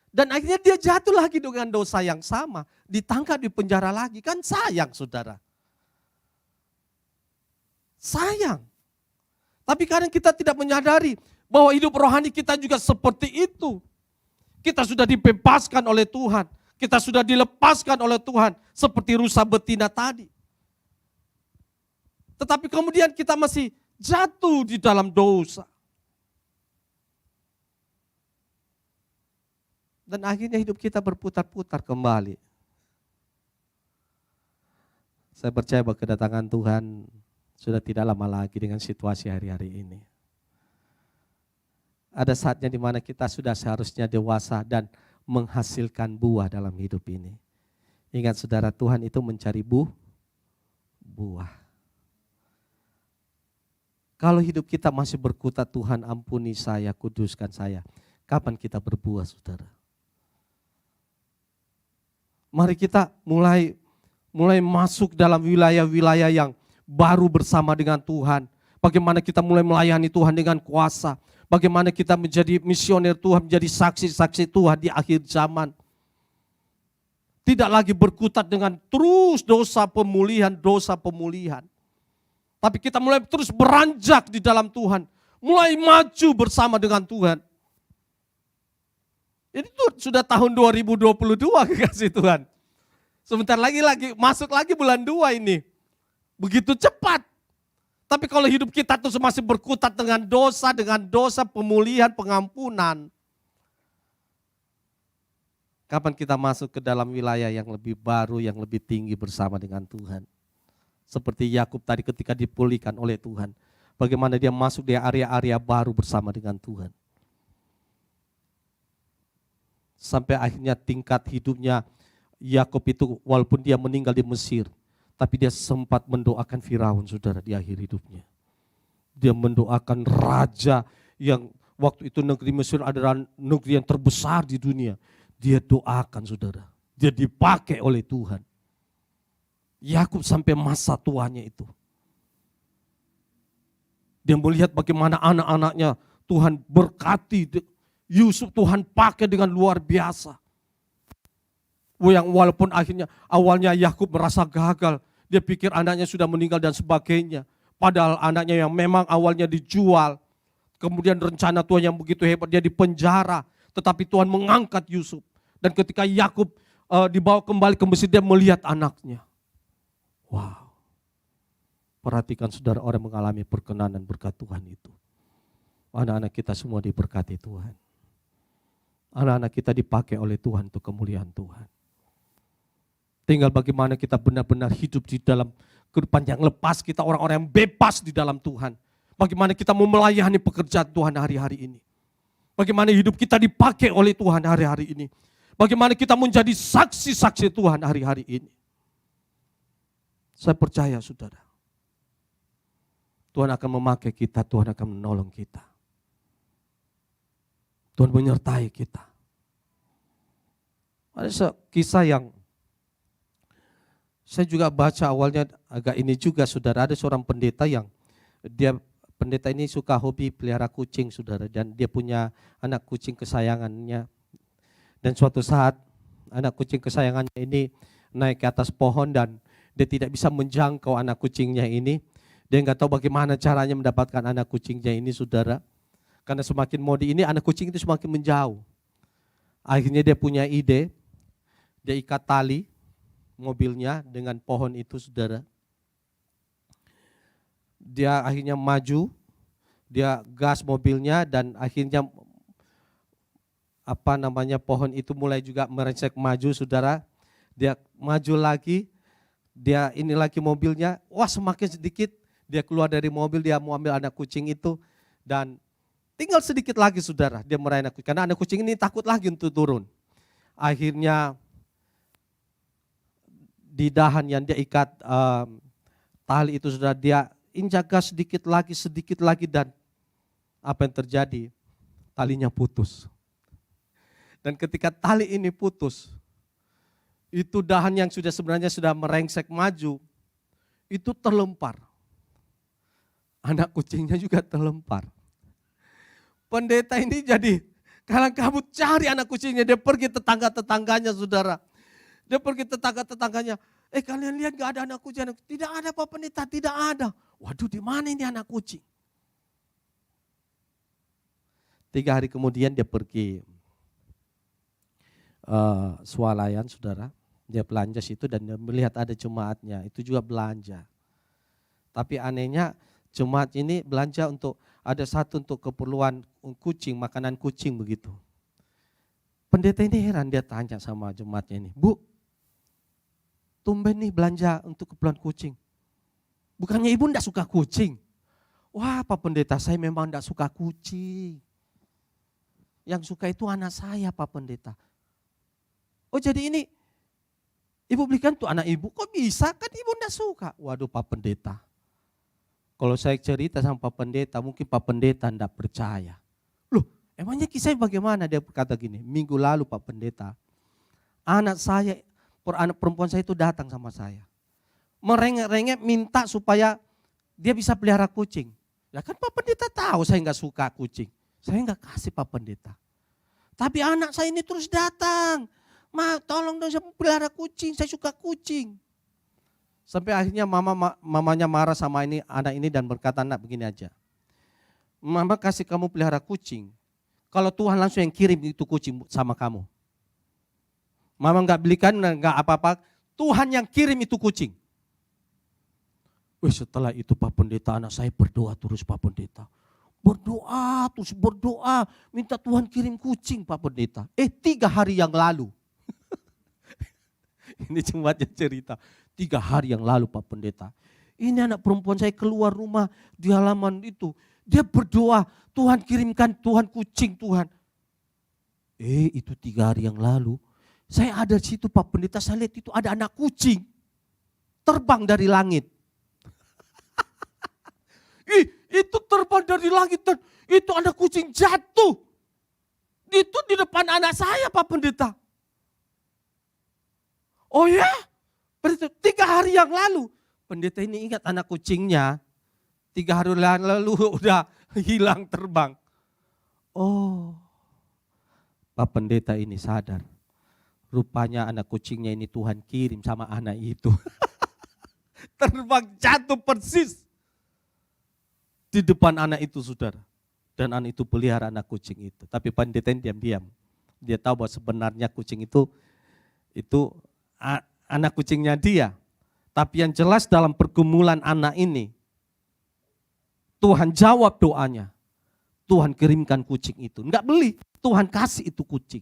Dan akhirnya dia jatuh lagi dengan dosa yang sama. Ditangkap, di penjara lagi. Kan sayang, saudara. Sayang. Tapi kadang kita tidak menyadari bahwa hidup rohani kita juga seperti itu. Kita sudah dibebaskan oleh Tuhan. Kita sudah dilepaskan oleh Tuhan. Seperti rusa betina tadi. Tetapi kemudian kita masih jatuh di dalam dosa. Dan akhirnya hidup kita berputar-putar kembali. Saya percaya bahwa kedatangan Tuhan sudah tidak lama lagi dengan situasi hari-hari ini. Ada saatnya di mana kita sudah seharusnya dewasa dan menghasilkan buah dalam hidup ini. Ingat saudara, Tuhan itu mencari buah. Kalau hidup kita masih berkutat, Tuhan ampuni saya, kuduskan saya. Kapan kita berbuah, saudara? Mari kita mulai masuk dalam wilayah-wilayah yang baru bersama dengan Tuhan. Bagaimana kita mulai melayani Tuhan dengan kuasa. Bagaimana kita menjadi misioner Tuhan, menjadi saksi-saksi Tuhan di akhir zaman. Tidak lagi berkutat dengan terus dosa pemulihan. Tapi kita mulai terus beranjak di dalam Tuhan. Mulai maju bersama dengan Tuhan. Ini tuh sudah tahun 2022 kekasih Tuhan. Sebentar lagi masuk lagi bulan 2 ini. Begitu cepat. Tapi kalau hidup kita tuh masih berkutat dengan dosa pemulihan, pengampunan. Kapan kita masuk ke dalam wilayah yang lebih baru, yang lebih tinggi bersama dengan Tuhan. Seperti Yakub tadi ketika dipulihkan oleh Tuhan. Bagaimana dia masuk di area-area baru bersama dengan Tuhan. Sampai akhirnya tingkat hidupnya Yakub itu walaupun dia meninggal di Mesir. Tapi dia sempat mendoakan Firaun, saudara, di akhir hidupnya. Dia mendoakan raja yang waktu itu negeri Mesir adalah negeri yang terbesar di dunia. Dia doakan, saudara. Dia dipakai oleh Tuhan. Yakub sampai masa tuanya itu. Dia melihat bagaimana anak-anaknya Tuhan berkati. Yusuf Tuhan pakai dengan luar biasa. Yang walaupun awalnya Yakub merasa gagal. Dia pikir anaknya sudah meninggal dan sebagainya. Padahal anaknya yang memang awalnya dijual. Kemudian rencana Tuhan yang begitu hebat, dia dipenjara. Tetapi Tuhan mengangkat Yusuf. Dan ketika Yakub dibawa kembali ke Mesir, dia melihat anaknya. Wow. Perhatikan saudara, orang mengalami perkenanan berkat Tuhan itu. Anak-anak kita semua diberkati Tuhan. Anak-anak kita dipakai oleh Tuhan untuk kemuliaan Tuhan. Tinggal bagaimana kita benar-benar hidup di dalam kehidupan yang lepas, kita orang-orang yang bebas di dalam Tuhan. Bagaimana kita mau melayani pekerjaan Tuhan hari-hari ini. Bagaimana hidup kita dipakai oleh Tuhan hari-hari ini. Bagaimana kita menjadi saksi-saksi Tuhan hari-hari ini. Saya percaya saudara. Tuhan akan memakai kita, Tuhan akan menolong kita. Tuhan menyertai kita. Ada kisah yang saya juga baca awalnya agak ini juga saudara. Ada seorang pendeta yang pendeta ini suka hobi pelihara kucing saudara. Dan dia punya anak kucing kesayangannya. Dan suatu saat anak kucing kesayangannya ini naik ke atas pohon dan dia tidak bisa menjangkau anak kucingnya ini. Dia nggak tahu bagaimana caranya mendapatkan anak kucingnya ini, saudara. Karena semakin mau ini anak kucing itu semakin menjauh. Akhirnya dia punya ide, dia ikat tali mobilnya dengan pohon itu, saudara. Dia akhirnya maju, dia gas mobilnya dan akhirnya pohon itu mulai juga merecek maju, saudara. Dia maju lagi, dia ini lagi mobilnya, wah semakin sedikit dia keluar dari mobil, dia mau ambil anak kucing itu dan tinggal sedikit lagi, saudara, dia meraih anak kucing. Karena anak kucing ini takut lagi untuk turun. Akhirnya di dahan yang dia ikat tali itu, saudara, dia injak gas sedikit lagi dan apa yang terjadi? Talinya putus. Dan ketika tali ini putus, itu dahan yang sebenarnya sudah merengsek maju, itu terlempar. Anak kucingnya juga terlempar. Pendeta ini jadi kalang kabut cari anak kucingnya, dia pergi tetangga-tetangganya, saudara. Dia pergi tetangga-tetangganya, kalian lihat gak ada anak kucing? Tidak ada Pak Pendeta, tidak ada. Waduh, di mana ini anak kucing? 3 hari kemudian dia pergi swalayan, saudara. Dia belanja situ dan dia melihat ada jemaatnya, itu juga belanja. Tapi anehnya jemaat ini belanja ada satu untuk keperluan kucing, makanan kucing begitu. Pendeta ini heran, dia tanya sama jemaatnya ini, Bu, tumben nih belanja untuk keperluan kucing. Bukannya ibu enggak suka kucing? Wah Pak Pendeta, saya memang enggak suka kucing. Yang suka itu anak saya Pak Pendeta. Oh jadi ini ibu belikan tuh anak ibu, kok bisa? Kan ibu enggak suka. Waduh Pak Pendeta, kalau saya cerita sama Pak Pendeta, mungkin Pak Pendeta enggak percaya. Loh emangnya kisahnya bagaimana? Dia berkata gini, minggu lalu Pak Pendeta, anak perempuan saya itu datang sama saya. Merengek-rengek minta supaya dia bisa pelihara kucing. Ya kan Pak Pendeta tahu saya enggak suka kucing. Saya enggak kasih Pak Pendeta. Tapi anak saya ini terus datang. Ma, tolong dong saya pelihara kucing, saya suka kucing. Sampai akhirnya mamanya marah sama anak ini dan berkata, nak begini aja. Mama kasih kamu pelihara kucing, kalau Tuhan langsung yang kirim itu kucing sama kamu. Mama enggak belikan, enggak apa-apa, Tuhan yang kirim itu kucing. Setelah itu Pak Pendeta, anak saya berdoa terus Pak Pendeta. Berdoa, minta Tuhan kirim kucing Pak Pendeta. 3 hari yang lalu. Ini jemaatnya cerita, 3 hari yang lalu Pak Pendeta. Ini anak perempuan saya keluar rumah di halaman itu. Dia berdoa, Tuhan kirimkan Tuhan kucing Tuhan. Itu 3 hari yang lalu. Saya ada di situ Pak Pendeta, saya lihat itu ada anak kucing. Terbang dari langit. Itu terbang dari langit dan itu anak kucing jatuh. Itu di depan anak saya Pak Pendeta. Oh ya? Berarti 3 hari yang lalu. Pendeta ini ingat anak kucingnya. 3 hari lalu udah hilang terbang. Oh. Pak Pendeta ini sadar. Rupanya anak kucingnya ini Tuhan kirim sama anak itu. Terbang jatuh persis di depan anak itu, saudara. Dan anak itu pelihara anak kucing itu. Tapi pendeta ini diam-diam. Dia tahu bahwa sebenarnya kucing itu anak kucingnya dia. Tapi yang jelas dalam pergumulan anak ini, Tuhan jawab doanya. Tuhan kirimkan kucing itu. Enggak beli, Tuhan kasih itu kucing.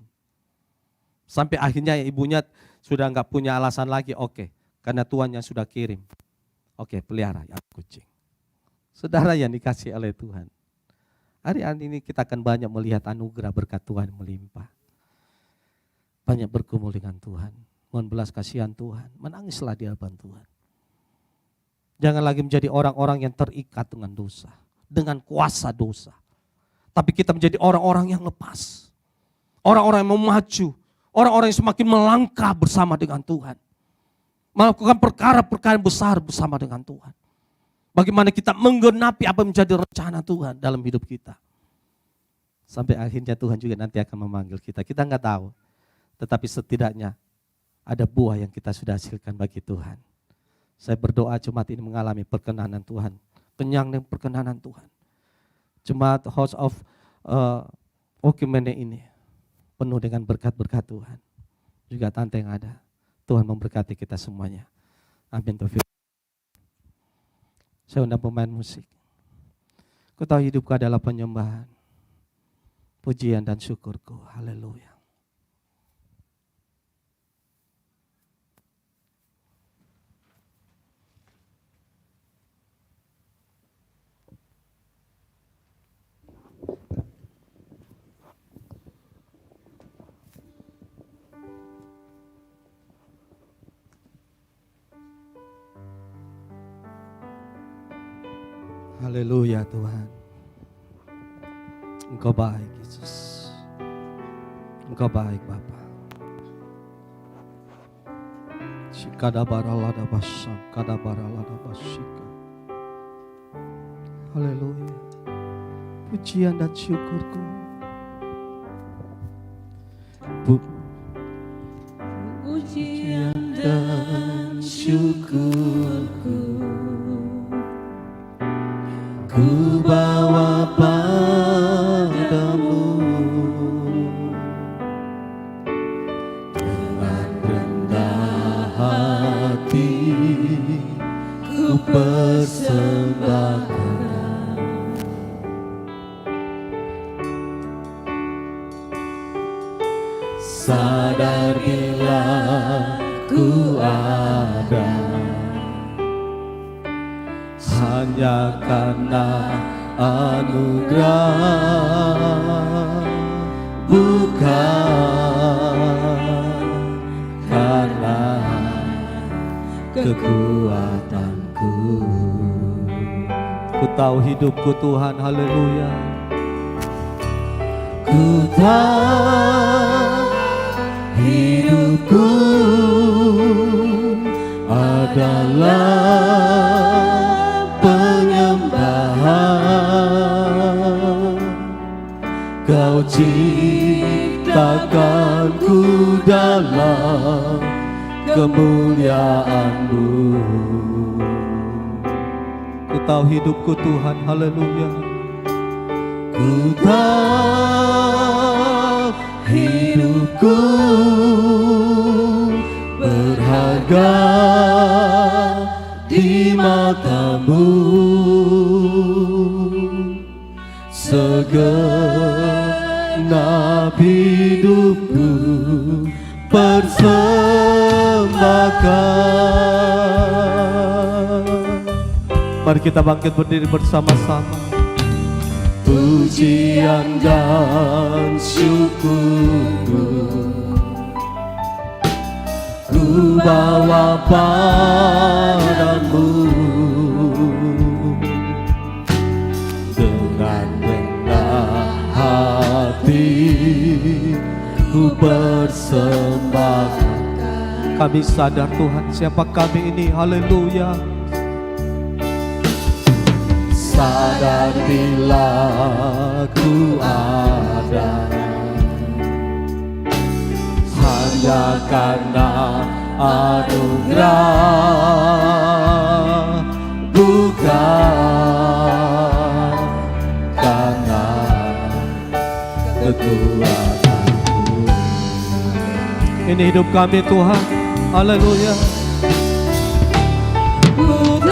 Sampai akhirnya ibunya sudah enggak punya alasan lagi. Oke, karena Tuhan yang sudah kirim. Oke, pelihara ya kucing. Saudara yang dikasih oleh Tuhan. Hari ini kita akan banyak melihat anugerah berkat Tuhan melimpah. Banyak bergumul dengan Tuhan. Mohon belas kasihan Tuhan. Menangislah di hadapan Tuhan. Jangan lagi menjadi orang-orang yang terikat dengan dosa. Dengan kuasa dosa. Tapi kita menjadi orang-orang yang lepas. Orang-orang yang memacu. Orang-orang yang semakin melangkah bersama dengan Tuhan. Melakukan perkara-perkara besar bersama dengan Tuhan. Bagaimana kita menggenapi apa yang menjadi rencana Tuhan dalam hidup kita. Sampai akhirnya Tuhan juga nanti akan memanggil kita. Kita enggak tahu. tetapi setidaknya ada buah yang kita sudah hasilkan bagi Tuhan. Saya berdoa jemaat ini mengalami perkenanan Tuhan, kenyang dengan perkenanan Tuhan. Jemaat House of Okumene ini penuh dengan berkat-berkat Tuhan. Juga tante yang ada, Tuhan memberkati kita semuanya. Amin. Saya undang pemain musik. Ku tahu hidupku adalah penyembahan, pujian dan syukurku. Haleluya. Haleluya Tuhan. Engkau baik Yesus. Engkau baik Bapa. Shikadabaralada basang, kadabaralada basika. Haleluya. Pujian dan syukurku. Pujian dan syukurku ku bawa padamu dengan rendah hati, ku persembahkan sadar bila ku ada hanya karena anugerah, bukan karena kekuatanku. Ku tahu hidupku Tuhan, haleluya. Ku tahu hidupku adalah Kau ciptakanku dalam kemuliaan-Mu. Ku tahu hidupku Tuhan, haleluya. Ku tahu hidupku berharga di mata-Mu. Segenap hidupku persembahkan. Mari kita bangkit berdiri bersama-sama. Pujian dan syukurku ku bawa padamu dengan rendah hati, ku persembahkan. Kami sadar Tuhan siapa kami ini, haleluya. Sadar bila ku ada hanya karena anugerah, bukan karena kekuatanku. Ini hidup kami Tuhan, haleluya. Bukan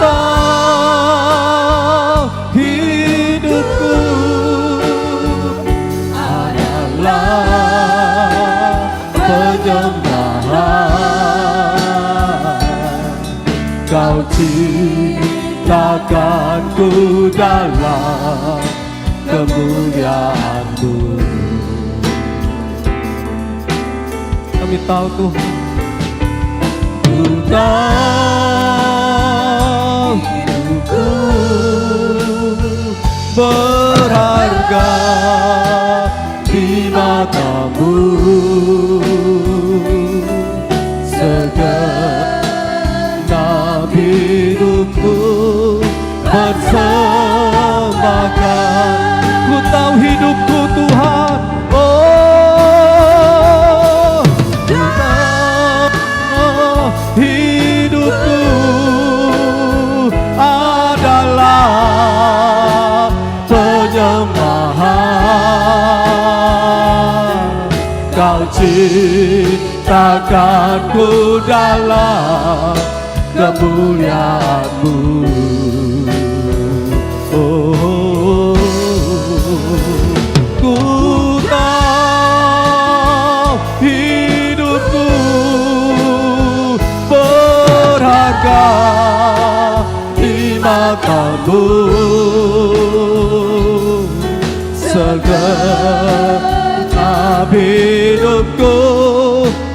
hidupku adalah penyembahan. Kau ciptakanku dalam kemuliaan-Mu. Kami tahu Tuhan, ku tahu hidupku berharga di mata-Mu. Segenap hidupku persembahkan. Ku tahu hidupku Tuhan, oh menciptakanku dalam kemuliaan-Mu. Oh, ku tahu hidupku berharga di mata-Mu. Segenap hidupku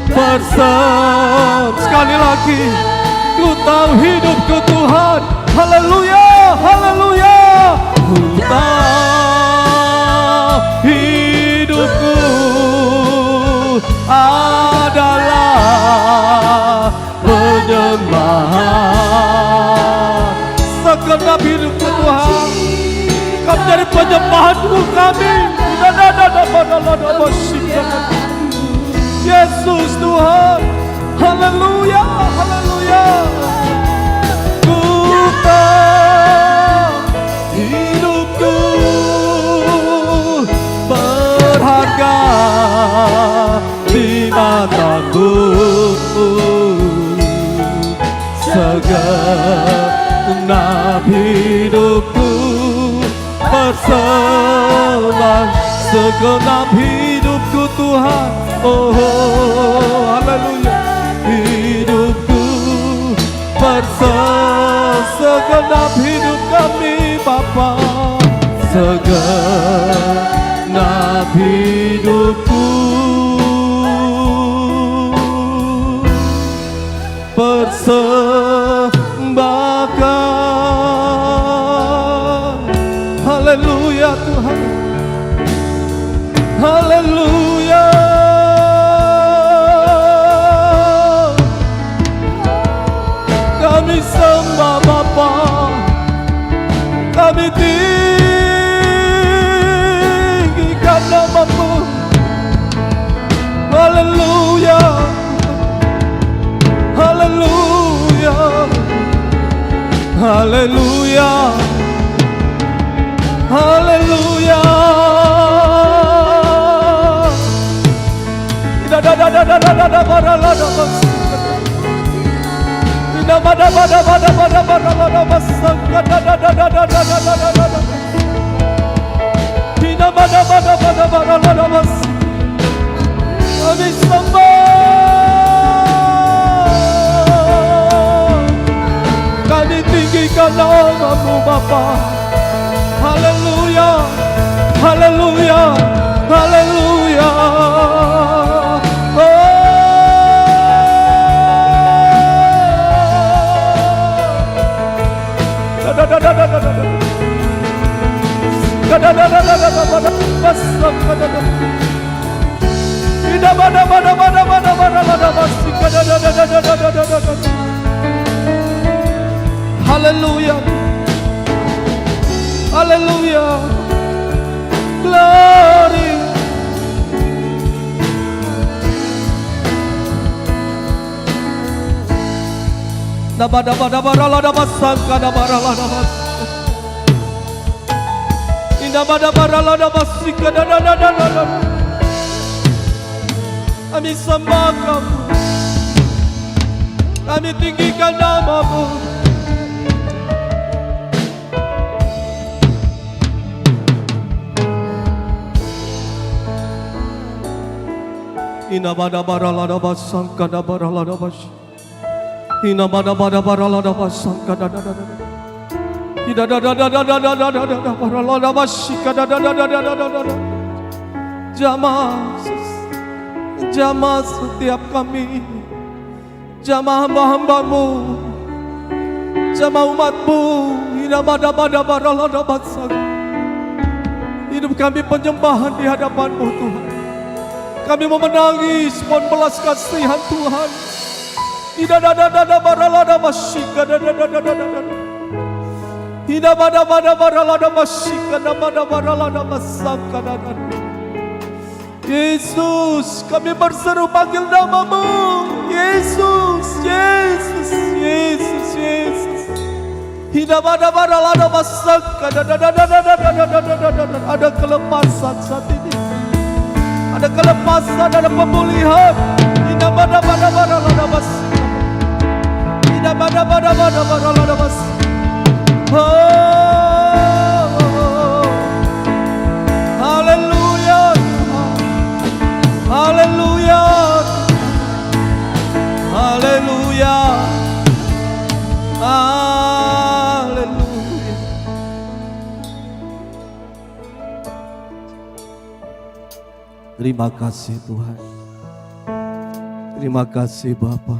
bersama. Sekali lagi, ku tahu hidupku Tuhan. Haleluya, haleluya. Ku tahu hidupku adalah penyembahan. Segenap hidupku Tuhan, Kau menjadi penyembahanku kami. Yesus Tuhan, haleluya, haleluya. Ku tahu hidupku berharga di mata-Mu. Segenap hidupku bersembah, segenap hidupku Tuhan. Oh, haleluya. Hidupku bersembah, segenap hidup kami Bapa. Segenap hidupku persembahkan. Haleluya Tuhan, haleluya. Kami sembah Bapa, kami tinggikan nama-Mu. Haleluya, haleluya, haleluya, haleluya. Kami sembah, kami tinggikan nama-Mu Bapa. Haleluya, haleluya, haleluya. Haleluya, haleluya, glory. Kami sembah Kamu, kami tinggikan nama-Mu. Jamah setiap kami, jamah hamba-hamba-Mu, jamah umat-Mu. Hidup kami penyembahan di hadapan-Mu Tuhan. Kami mau menangis, mohon belas kasihan Tuhan. Yesus, kami berseru panggil nama-Mu. Yesus, Yesus, Yesus, Yesus. Ada kelepasan saat ini. Ada kelepasan kuasa dan pemulihan. Inabada-bada-bada-bada-bas. Inabada-bada-bada-bada-bas. Oh, haleluya, haleluya, haleluya, haleluya. Terima kasih Tuhan. Terima kasih Bapa.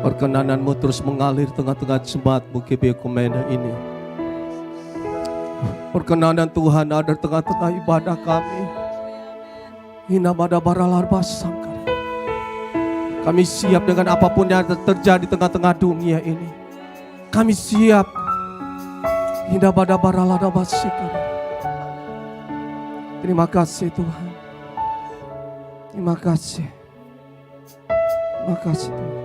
Perkenananmu terus mengalir tengah-tengah jemaat-Mu GBI Komenda ini. Perkenanan Tuhan ada tengah-tengah ibadah kami. Kami siap dengan apapun yang terjadi tengah-tengah dunia ini. Kami siap. Terima kasih Tuhan. Terima kasih. Terima kasih Tuhan.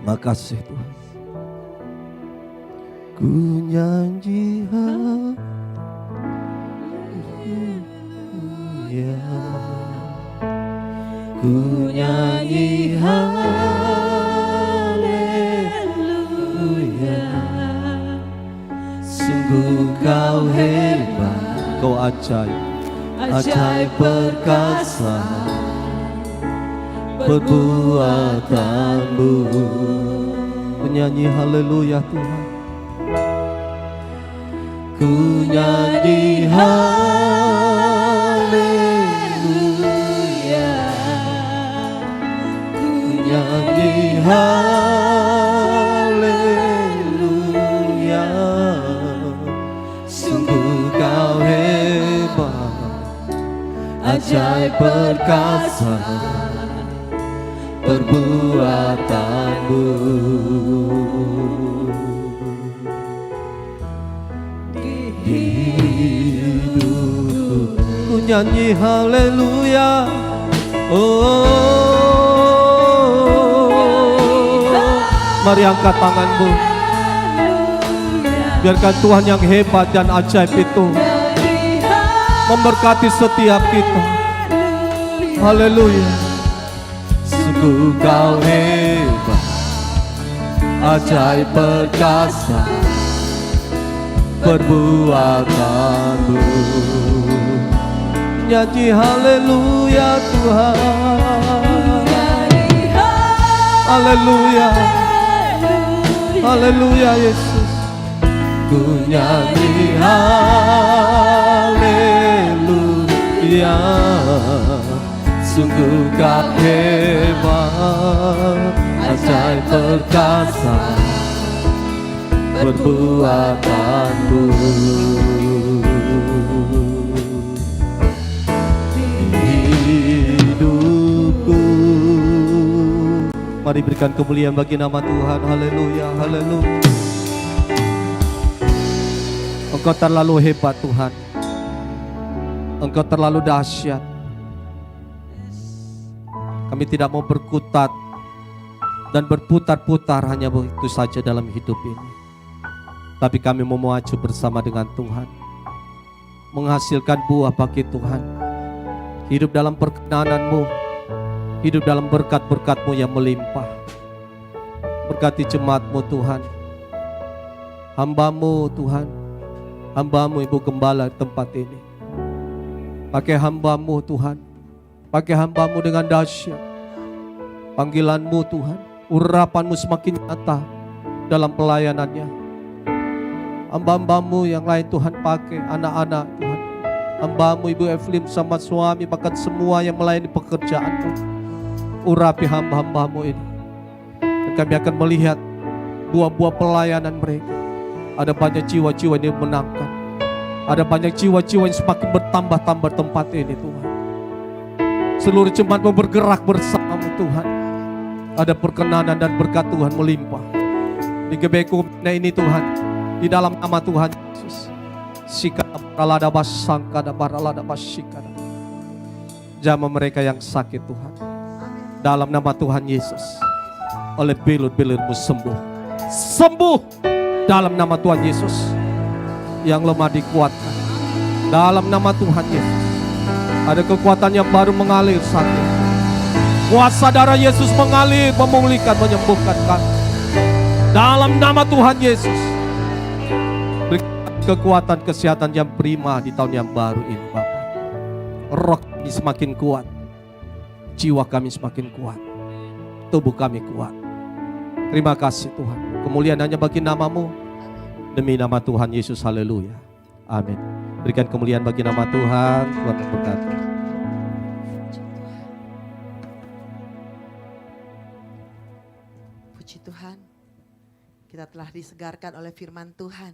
Terima kasih Tuhan. Ku nyanyi haleluya. Ku nyanyi haleluya. Sungguh kau hebat, kau ajaib. Ajaib perkasa perbuatanmu. Menyanyi haleluya Tuhan. Ku nyanyi haleluya. Ku nyanyi haleluya. Sungguh kau hebat, ajaib perkasa perbuatanmu. Hidupku ku nyanyi haleluya. Oh, mari angkat tanganmu. Biarkan Tuhan yang hebat dan ajaib itu memberkati setiap kita. Haleluya. Sungguh kau hebat, ajaib perkasa perbuatanmu. Nyanyi haleluya Tuhan. Haleluya. Haleluya Yesus. Ku nyanyi haleluya. Sungguh kau hebat, ajaib perkasa perbuatanmu. Hidupku. Mari berikan kemuliaan bagi nama Tuhan. Haleluya, haleluya. Engkau terlalu hebat Tuhan. Engkau terlalu dahsyat. Kami tidak mau berkutat dan berputar-putar hanya begitu saja dalam hidup ini. Tapi kami mau maju bersama dengan Tuhan, menghasilkan buah bagi Tuhan. Hidup dalam perkenanan-Mu, hidup dalam berkat-berkat-Mu yang melimpah. Berkati jemaat-Mu Tuhan, hamba-Mu Tuhan, hamba-Mu Ibu Gembala di tempat ini. Pakai hamba-Mu Tuhan, pakai hamba-Mu dengan dahsyat. Panggilan-Mu Tuhan, urapan-Mu semakin nyata dalam pelayanannya. Hamba-hamba-Mu yang lain Tuhan pakai, anak-anak Tuhan, hamba-Mu Ibu Evelyn sama suami, bahkan semua yang melayani pekerjaan-Mu. Urapi hamba-hamba-Mu ini. Dan kami akan melihat buah-buah pelayanan mereka. Ada banyak jiwa-jiwa yang dimenangkan. Ada banyak jiwa-jiwa yang semakin bertambah-tambah tempat ini Tuhan. Seluruh jemaat-Mu bergerak bersama-Mu Tuhan. Ada perkenanan dan berkat Tuhan melimpah. Di GBI Komenda ini Tuhan, di dalam nama Tuhan Yesus. Jamah mereka yang sakit Tuhan, dalam nama Tuhan Yesus, oleh bilut-bilutmu sembuh. Sembuh dalam nama Tuhan Yesus. yang lemah dikuatkan. Dalam nama Tuhan Yesus. Ada kekuatan yang baru mengalir saat ini. Kuasa darah Yesus mengalir, memulihkan, menyembuhkan kami. Dalam nama Tuhan Yesus. Berikan kekuatan kesehatan yang prima di tahun yang baru ini Bapa. Roh kami semakin kuat. Jiwa kami semakin kuat. Tubuh kami kuat. Terima kasih Tuhan. Kemuliaan hanya bagi nama-Mu. Demi nama Tuhan Yesus, haleluya. Amin. Berikan kemuliaan bagi nama Tuhan. Tuhan memberkati. Puji Tuhan, kita telah disegarkan oleh firman Tuhan.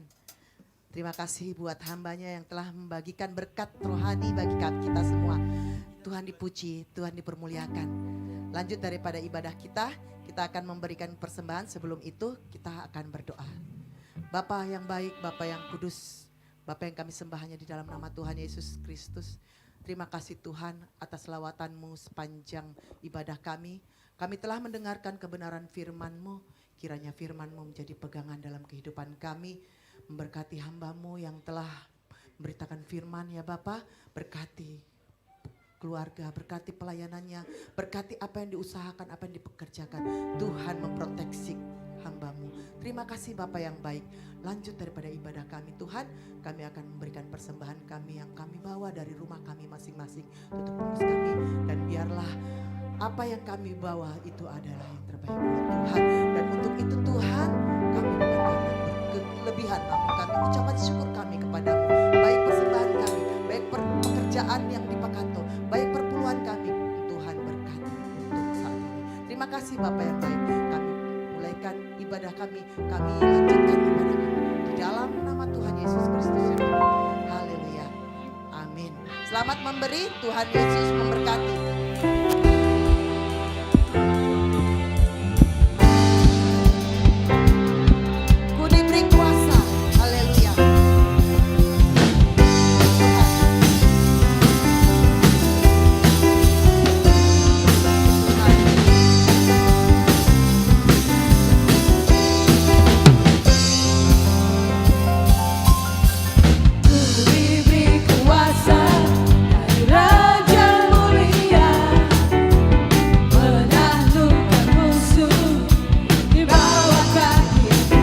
Terima kasih buat hambanya yang telah membagikan berkat rohani bagi kita semua. Tuhan dipuji, Tuhan dipermuliakan. Lanjut daripada ibadah kita akan memberikan persembahan. Sebelum itu kita akan berdoa. Bapa yang baik, Bapa yang kudus, Bapa yang kami sembah hanya di dalam nama Tuhan Yesus Kristus. Terima kasih Tuhan atas lawatan-Mu sepanjang ibadah kami. Kami telah mendengarkan kebenaran firman-Mu. Kiranya firman-Mu menjadi pegangan dalam kehidupan kami. Memberkati hamba-Mu yang telah memberitakan firman ya Bapa. Berkati keluarga, berkati pelayanannya. Berkati apa yang diusahakan, apa yang dipekerjakan. Tuhan memproteksi hamba-Mu. Terima kasih Bapa yang baik. Lanjut daripada ibadah kami Tuhan, kami akan memberikan persembahan kami yang kami bawa dari rumah kami masing-masing. Tutup bungkus kami dan biarlah apa yang kami bawa itu adalah yang terbaik buat Tuhan. Dan untuk itu Tuhan, kami bukan berkelebihan, namun kami ucapan syukur kami kepadamu. Baik persembahan kami, baik pekerjaan yang di Pakanto, baik perpuluhan kami, Tuhan berkati untuk saat ini. Terima kasih Bapak yang baik. Kami mulaikan ibadah kami lanjutkan ibadah kami di dalam nama Tuhan Yesus Kristus. Haleluya. Amin. Selamat memberi, Tuhan Yesus memberkati. Ku diberi kuasa. Haleluya. Diberi kuasa dari Raja Mulia, menaklukkan musuh di bawah kakiku.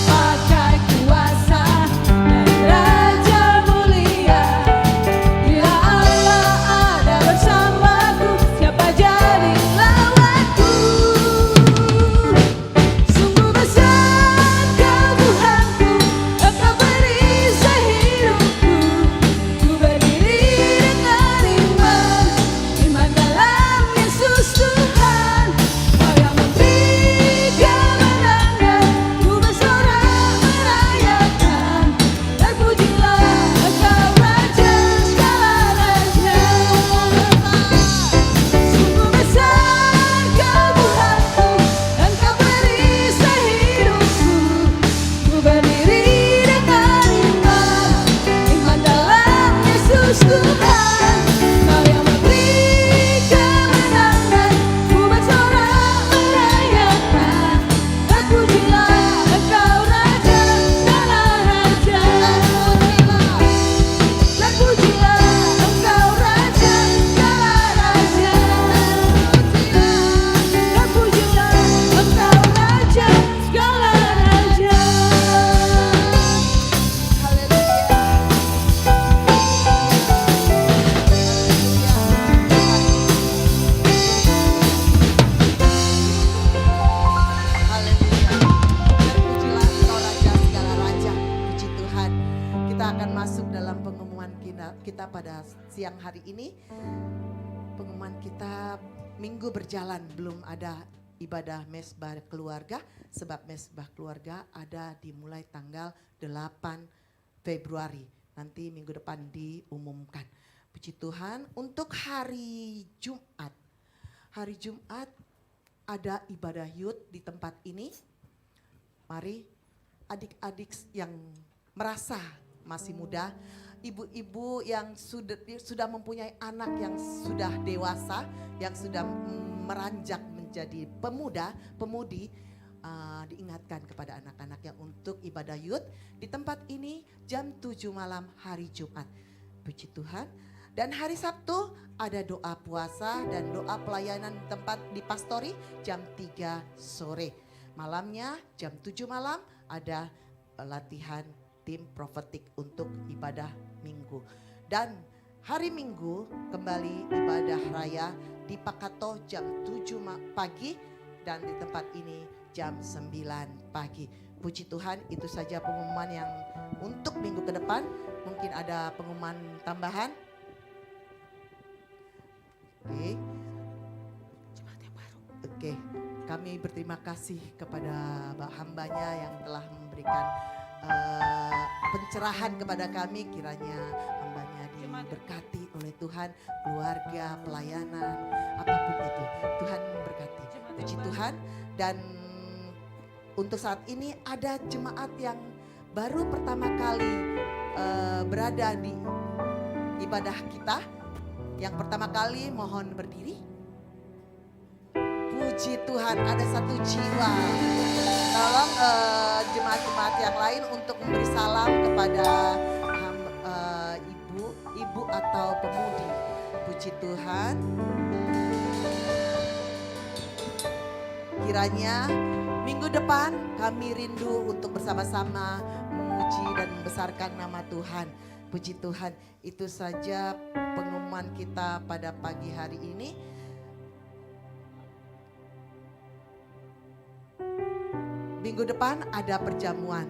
Pakai kuasa dari Raja Mulia, bila Allah ada bersamaku, siapa jadi lawanku? Sungguh besar kebuhanku, Engkau berisai hidupku. Ku berdiri dengan iman dalam Yesus Tuhan. Kau yang memberi kemenangan, ku bersorak merayakan. Terpujilah Engkau Raja segala raja. Sungguh besar kebuhanku, Engkau berisai hidupku. Ku berdiri dengan iman dalam Yesus Tuhan. Kau yang memberi kemenangan, ku bersorak merayakan. Terpujilah Engkau Raja segala raja. Terpujilah Engkau Raja segala raja. Terpujilah Engkau Raja segala raja. Haleluya. Terpujilah Engkau Raja segala raja. Puji Tuhan. Kita akan masuk dalam pengumuman kita pada siang hari ini. Pengumuman kita minggu berjalan, belum ada ibadah mesbah keluarga. Sebab mesbah keluarga ada dimulai tanggal 8 Februari. Nanti minggu depan diumumkan. Puji Tuhan. Untuk hari Jumat. Hari Jumat ada ibadah youth di tempat ini. Mari adik-adik yang merasa masih muda, ibu-ibu yang sudah mempunyai anak yang sudah dewasa, yang sudah meranjak menjadi pemuda, pemudi, diingatkan kepada anak-anaknya untuk ibadah youth di tempat ini jam 7 malam hari Jumat. Puji Tuhan. Dan hari Sabtu ada doa puasa dan doa pelayanan di tempat di Pastori jam 3 sore. Malamnya jam 7 malam ada latihan tim profetik untuk ibadah minggu. Dan hari Minggu kembali ibadah raya di Pakato jam 7 pagi dan di tempat ini jam 9 pagi. Puji Tuhan, itu saja pengumuman yang untuk minggu ke depan. Mungkin ada pengumuman tambahan. Oke. Jemaat yang baru. Oke, kami berterima kasih kepada hambanya yang telah memberikan pencerahan kepada kami. Kiranya hambanya diberkati oleh Tuhan, keluarga, pelayanan, apapun itu. Tuhan memberkati. Puji Tuhan. Dan untuk saat ini ada jemaat yang baru pertama kali berada di ibadah kita. Yang pertama kali mohon berdiri. Puji Tuhan, ada satu jiwa. Tolong jemaat-jemaat yang lain untuk memberi salam kepada ibu atau pemudi. Puji Tuhan. Kiranya minggu depan kami rindu untuk bersama-sama memuji dan membesarkan nama Tuhan. Puji Tuhan, itu saja pengumuman kita pada pagi hari ini. Minggu depan ada perjamuan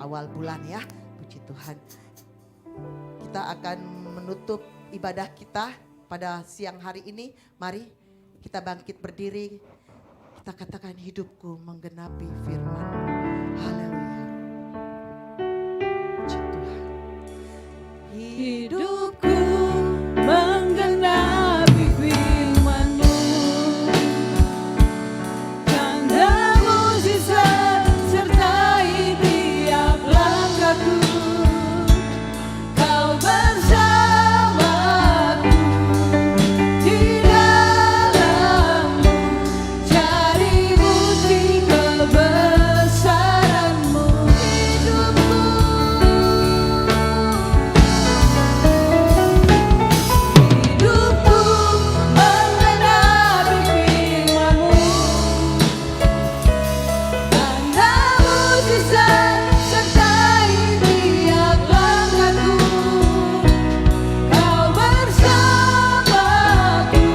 awal bulan ya, puji Tuhan. Kita akan menutup ibadah kita pada siang hari ini. Mari kita bangkit berdiri. Kita katakan hidupku menggenapi firman. Haleluya. Puji Tuhan. Hidupku menggenapi firman-Mu, tanda mukjizat sertai tiap langkahku. Kau bersamaku di dalam-Mu, jadi bukti kebesaran-Mu. Hidupku menggenapi firman-Mu, tanda mukjizat sertai tiap langkahku. Kau bersamaku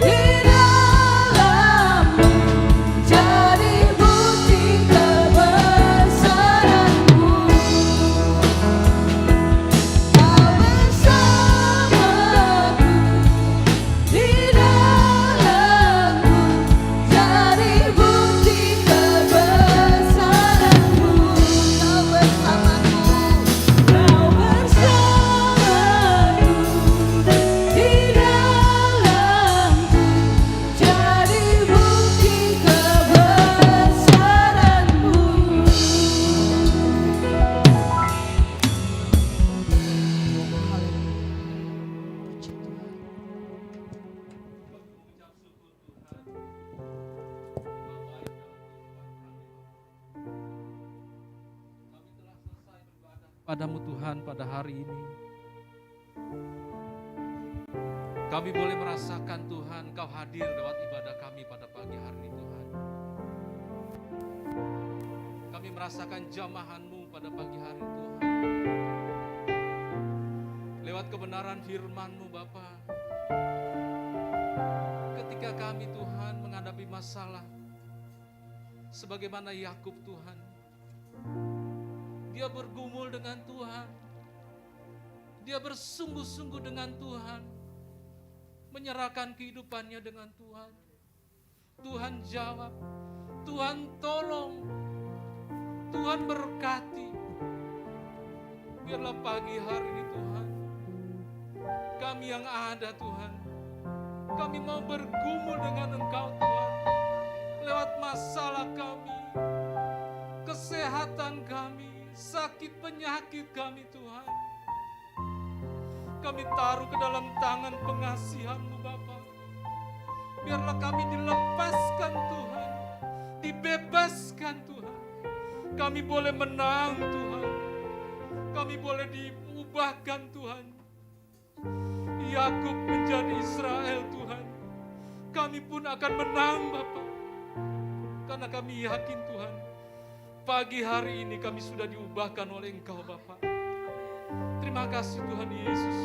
di dalam-Mu, jadi bukti kebesaran-Mu. Kau bersamaku di dalam-Mu, jadi bukti kebesaran-Mu. Kau bersamaku, Kau bersamaku di dalam-Mu, jadi bukti kebesaran-Mu. Puji Tuhan. Padamu Tuhan pada hari ini. Kami boleh merasakan Tuhan Kau hadir lewat ibadah kami pada pagi hari ini Tuhan. Kami merasakan jamahan-Mu pada pagi hari ini Tuhan. Lewat kebenaran firman-Mu Bapa. Ketika kami Tuhan menghadapi masalah, sebagaimana Yakub Tuhan, dia bergumul dengan Tuhan, dia bersungguh-sungguh dengan Tuhan, menyerahkan kehidupannya dengan Tuhan. Tuhan jawab, Tuhan tolong, Tuhan berkati. Biarlah pagi hari ini Tuhan, kami yang ada Tuhan, kami mau bergumul dengan Engkau Tuhan, lewat masalah kami, kesehatan kami, sakit penyakit kami Tuhan. Kami taruh ke dalam tangan pengasihan-Mu Bapa. Biarlah kami dilepaskan Tuhan dibebaskan Tuhan. Kami boleh menang Tuhan. Kami boleh diubahkan Tuhan. Yakub menjadi Israel Tuhan. Kami pun akan menang Bapa. Karena kami yakin Tuhan, pagi hari ini kami sudah diubahkan oleh Engkau Bapa. Terima kasih Tuhan Yesus.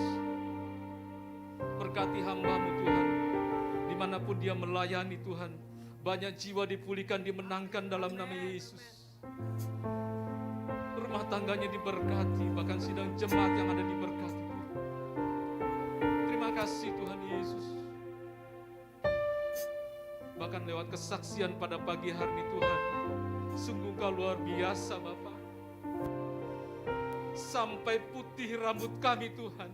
Berkati hamba-Mu Tuhan, dimanapun dia melayani Tuhan, banyak jiwa dipulihkan, dimenangkan dalam nama Yesus. Rumah tangganya diberkati, bahkan sidang jemaat yang ada diberkati. Terima kasih Tuhan Yesus. Bahkan lewat kesaksian pada pagi hari ini Tuhan, sungguh Engkau luar biasa Bapa. Sampai putih rambut kami Tuhan,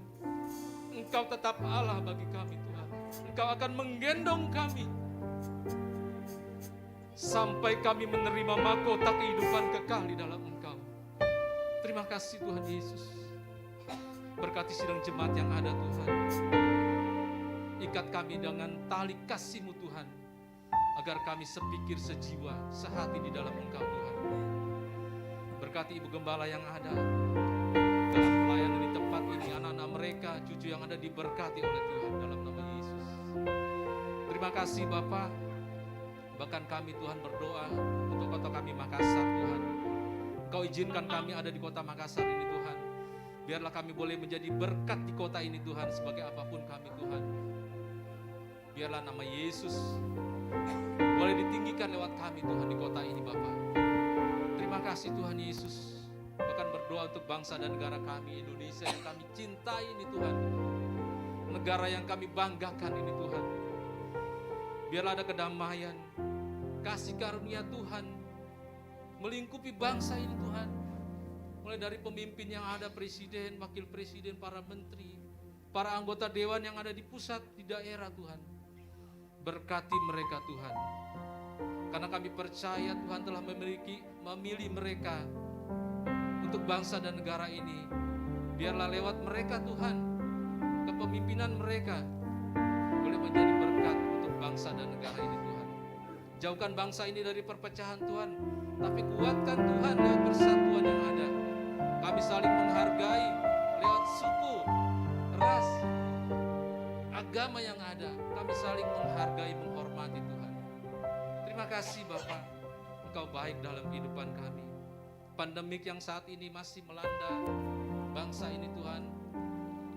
Engkau tetap Allah bagi kami Tuhan. Engkau akan menggendong kami sampai kami menerima mahkota kehidupan kekal di dalam Engkau. Terima kasih Tuhan Yesus. Berkati sidang jemaat yang ada Tuhan. Ikat kami dengan tali kasih-Mu Tuhan, agar kami sepikir, sejiwa, sehati di dalam Engkau Tuhan. Berkati Ibu Gembala yang ada dalam pelayanan di tempat ini, anak-anak mereka, cucu yang ada diberkati oleh Tuhan dalam nama Yesus. Terima kasih Bapa. Bahkan kami Tuhan berdoa untuk kota kami Makassar Tuhan. Engkau izinkan kami ada di kota Makassar ini Tuhan. Biarlah kami boleh menjadi berkat di kota ini Tuhan, sebagai apapun kami Tuhan. Biarlah nama Yesus boleh ditinggikan lewat kami Tuhan di kota ini Bapa. Terima kasih Tuhan Yesus. Bahkan berdoa untuk bangsa dan negara kami, Indonesia yang kami cintai ini Tuhan. Negara yang kami banggakan ini Tuhan. Biarlah ada kedamaian, kasih karunia Tuhan melingkupi bangsa ini Tuhan. Mulai dari pemimpin yang ada, presiden, wakil presiden, para menteri, para anggota dewan yang ada di pusat, di daerah Tuhan. Berkati mereka Tuhan. Karena kami percaya Tuhan telah memilih mereka untuk bangsa dan negara ini. Biarlah lewat mereka Tuhan, kepemimpinan mereka boleh menjadi berkat untuk bangsa dan negara ini Tuhan. Jauhkan bangsa ini dari perpecahan Tuhan, tapi kuatkan Tuhan lewat persatuan yang ada. Kami saling menghargai lewat suku, ras, agama yang ada. Kami saling menghargai, menghormati Tuhan. Terima kasih Bapa, Engkau baik dalam kehidupan kami. Pandemik yang saat ini masih melanda bangsa ini Tuhan,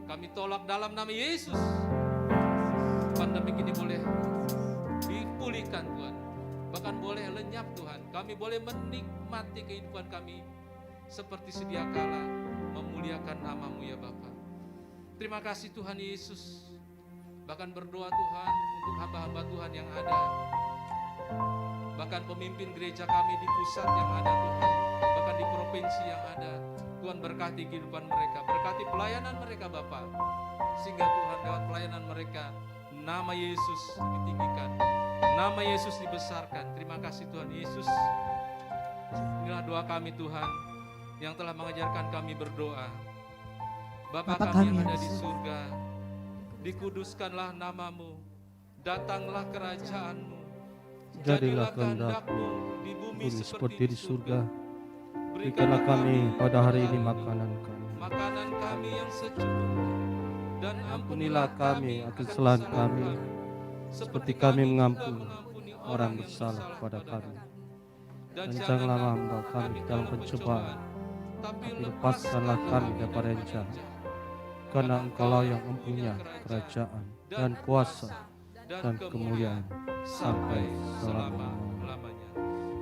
kami tolak dalam nama Yesus. Pandemik ini boleh dipulihkan Tuhan, bahkan boleh lenyap Tuhan. Kami boleh menikmati kehidupan kami seperti sedia kala, memuliakan nama-Mu ya Bapa. Terima kasih Tuhan Yesus. Bahkan berdoa Tuhan untuk hamba-hamba Tuhan yang ada, bahkan pemimpin gereja kami di pusat yang ada Tuhan, bahkan di provinsi yang ada. Tuhan berkati kehidupan mereka, berkati pelayanan mereka Bapa, sehingga Tuhan lewat pelayanan mereka nama Yesus ditinggikan, nama Yesus dibesarkan. Terima kasih Tuhan Yesus. Inilah doa kami Tuhan yang telah mengajarkan kami berdoa. Bapa kami yang ada di surga, dikuduskanlah nama-Mu, datanglah kerajaan-Mu, jadilah kehendak-Mu di bumi seperti di surga. Berikanlah kami pada hari ini makanan kami yang secukupnya, dan ampunilah kami akan kesalahan kami, seperti kami mengampuni orang bersalah kepada kami. Dan janganlah membawa kami dalam pencobaan, tapi lepaskanlah kami daripada yang jahat. Karena Engkaulah yang mempunyai kerajaan dan kuasa dan kemuliaan sampai selama-lamanya.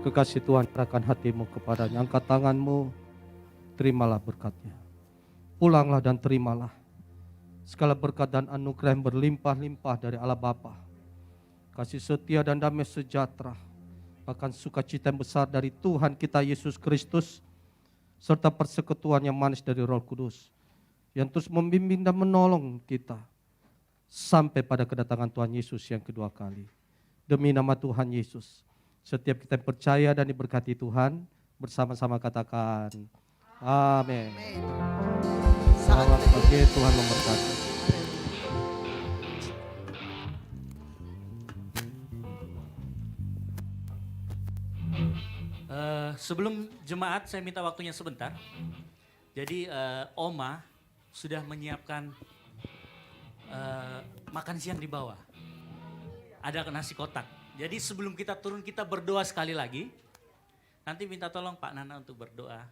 Kekasih Tuhan, serahkan hatimu kepadanya, angkat tanganmu, terimalah berkatnya. Pulanglah dan terimalah segala berkat dan anugerah yang berlimpah-limpah dari Allah Bapa, kasih setia dan damai sejahtera, bahkan sukacita yang besar dari Tuhan kita Yesus Kristus, serta persekutuan yang manis dari Roh Kudus, yang terus membimbing dan menolong kita sampai pada kedatangan Tuhan Yesus yang kedua kali. Demi nama Tuhan Yesus, setiap kita yang percaya dan diberkati Tuhan, bersama-sama katakan amin. Selamat pagi, Tuhan memberkati. Sebelum jemaat saya minta waktunya sebentar. Jadi Oma sudah menyiapkan makan siang di bawah. Ada nasi kotak. Jadi sebelum kita turun kita berdoa sekali lagi. Nanti minta tolong Pak Nana untuk berdoa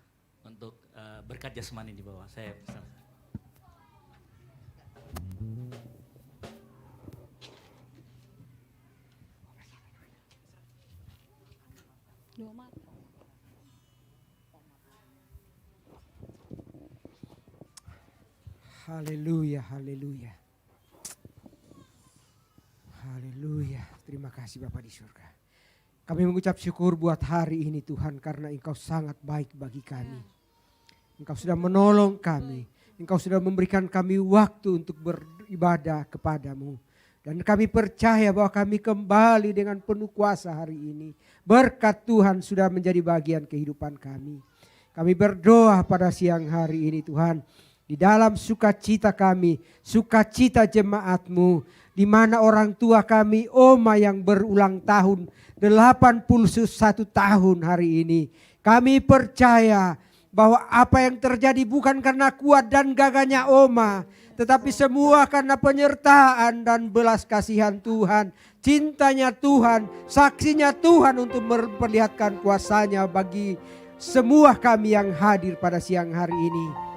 untuk berkat jasmani di bawah. Saya Haleluya, haleluya. Haleluya. Terima kasih Bapa di surga. Kami mengucap syukur buat hari ini Tuhan karena Engkau sangat baik bagi kami. Engkau sudah menolong kami. Engkau sudah memberikan kami waktu untuk beribadah kepadamu. Dan kami percaya bahwa kami kembali dengan penuh kuasa hari ini. Berkat Tuhan sudah menjadi bagian kehidupan kami. Kami berdoa pada siang hari ini Tuhan. Di dalam sukacita kami, sukacita jemaat-Mu, di mana orang tua kami, Oma yang berulang tahun, 81 tahun hari ini. Kami percaya bahwa apa yang terjadi bukan karena kuat dan gagahnya Oma, tetapi semua karena penyertaan dan belas kasihan Tuhan, cintanya Tuhan, saksinya Tuhan untuk memperlihatkan kuasanya bagi semua kami yang hadir pada siang hari ini.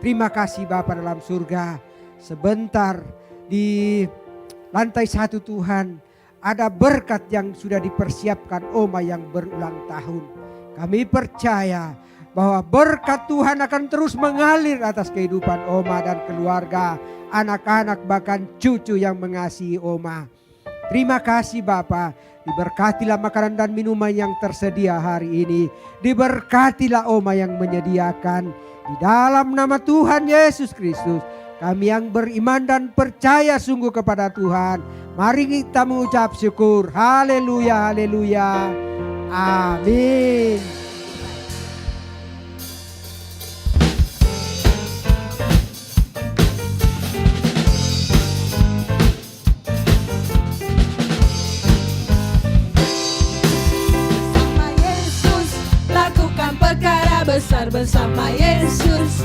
Terima kasih Bapa dalam surga. Sebentar di lantai 1 Tuhan ada berkat yang sudah dipersiapkan Oma yang berulang tahun. Kami percaya bahwa berkat Tuhan akan terus mengalir atas kehidupan Oma dan keluarga, anak-anak bahkan cucu yang mengasihi Oma. Terima kasih Bapa. Diberkatilah makanan dan minuman yang tersedia hari ini. Diberkatilah Oma yang menyediakan. Di dalam nama Tuhan Yesus Kristus, kami yang beriman dan percaya sungguh kepada Tuhan, mari kita mengucap syukur. Haleluya, haleluya. Amin. Bersama Yesus, lakukan perkara besar bersama Yesus.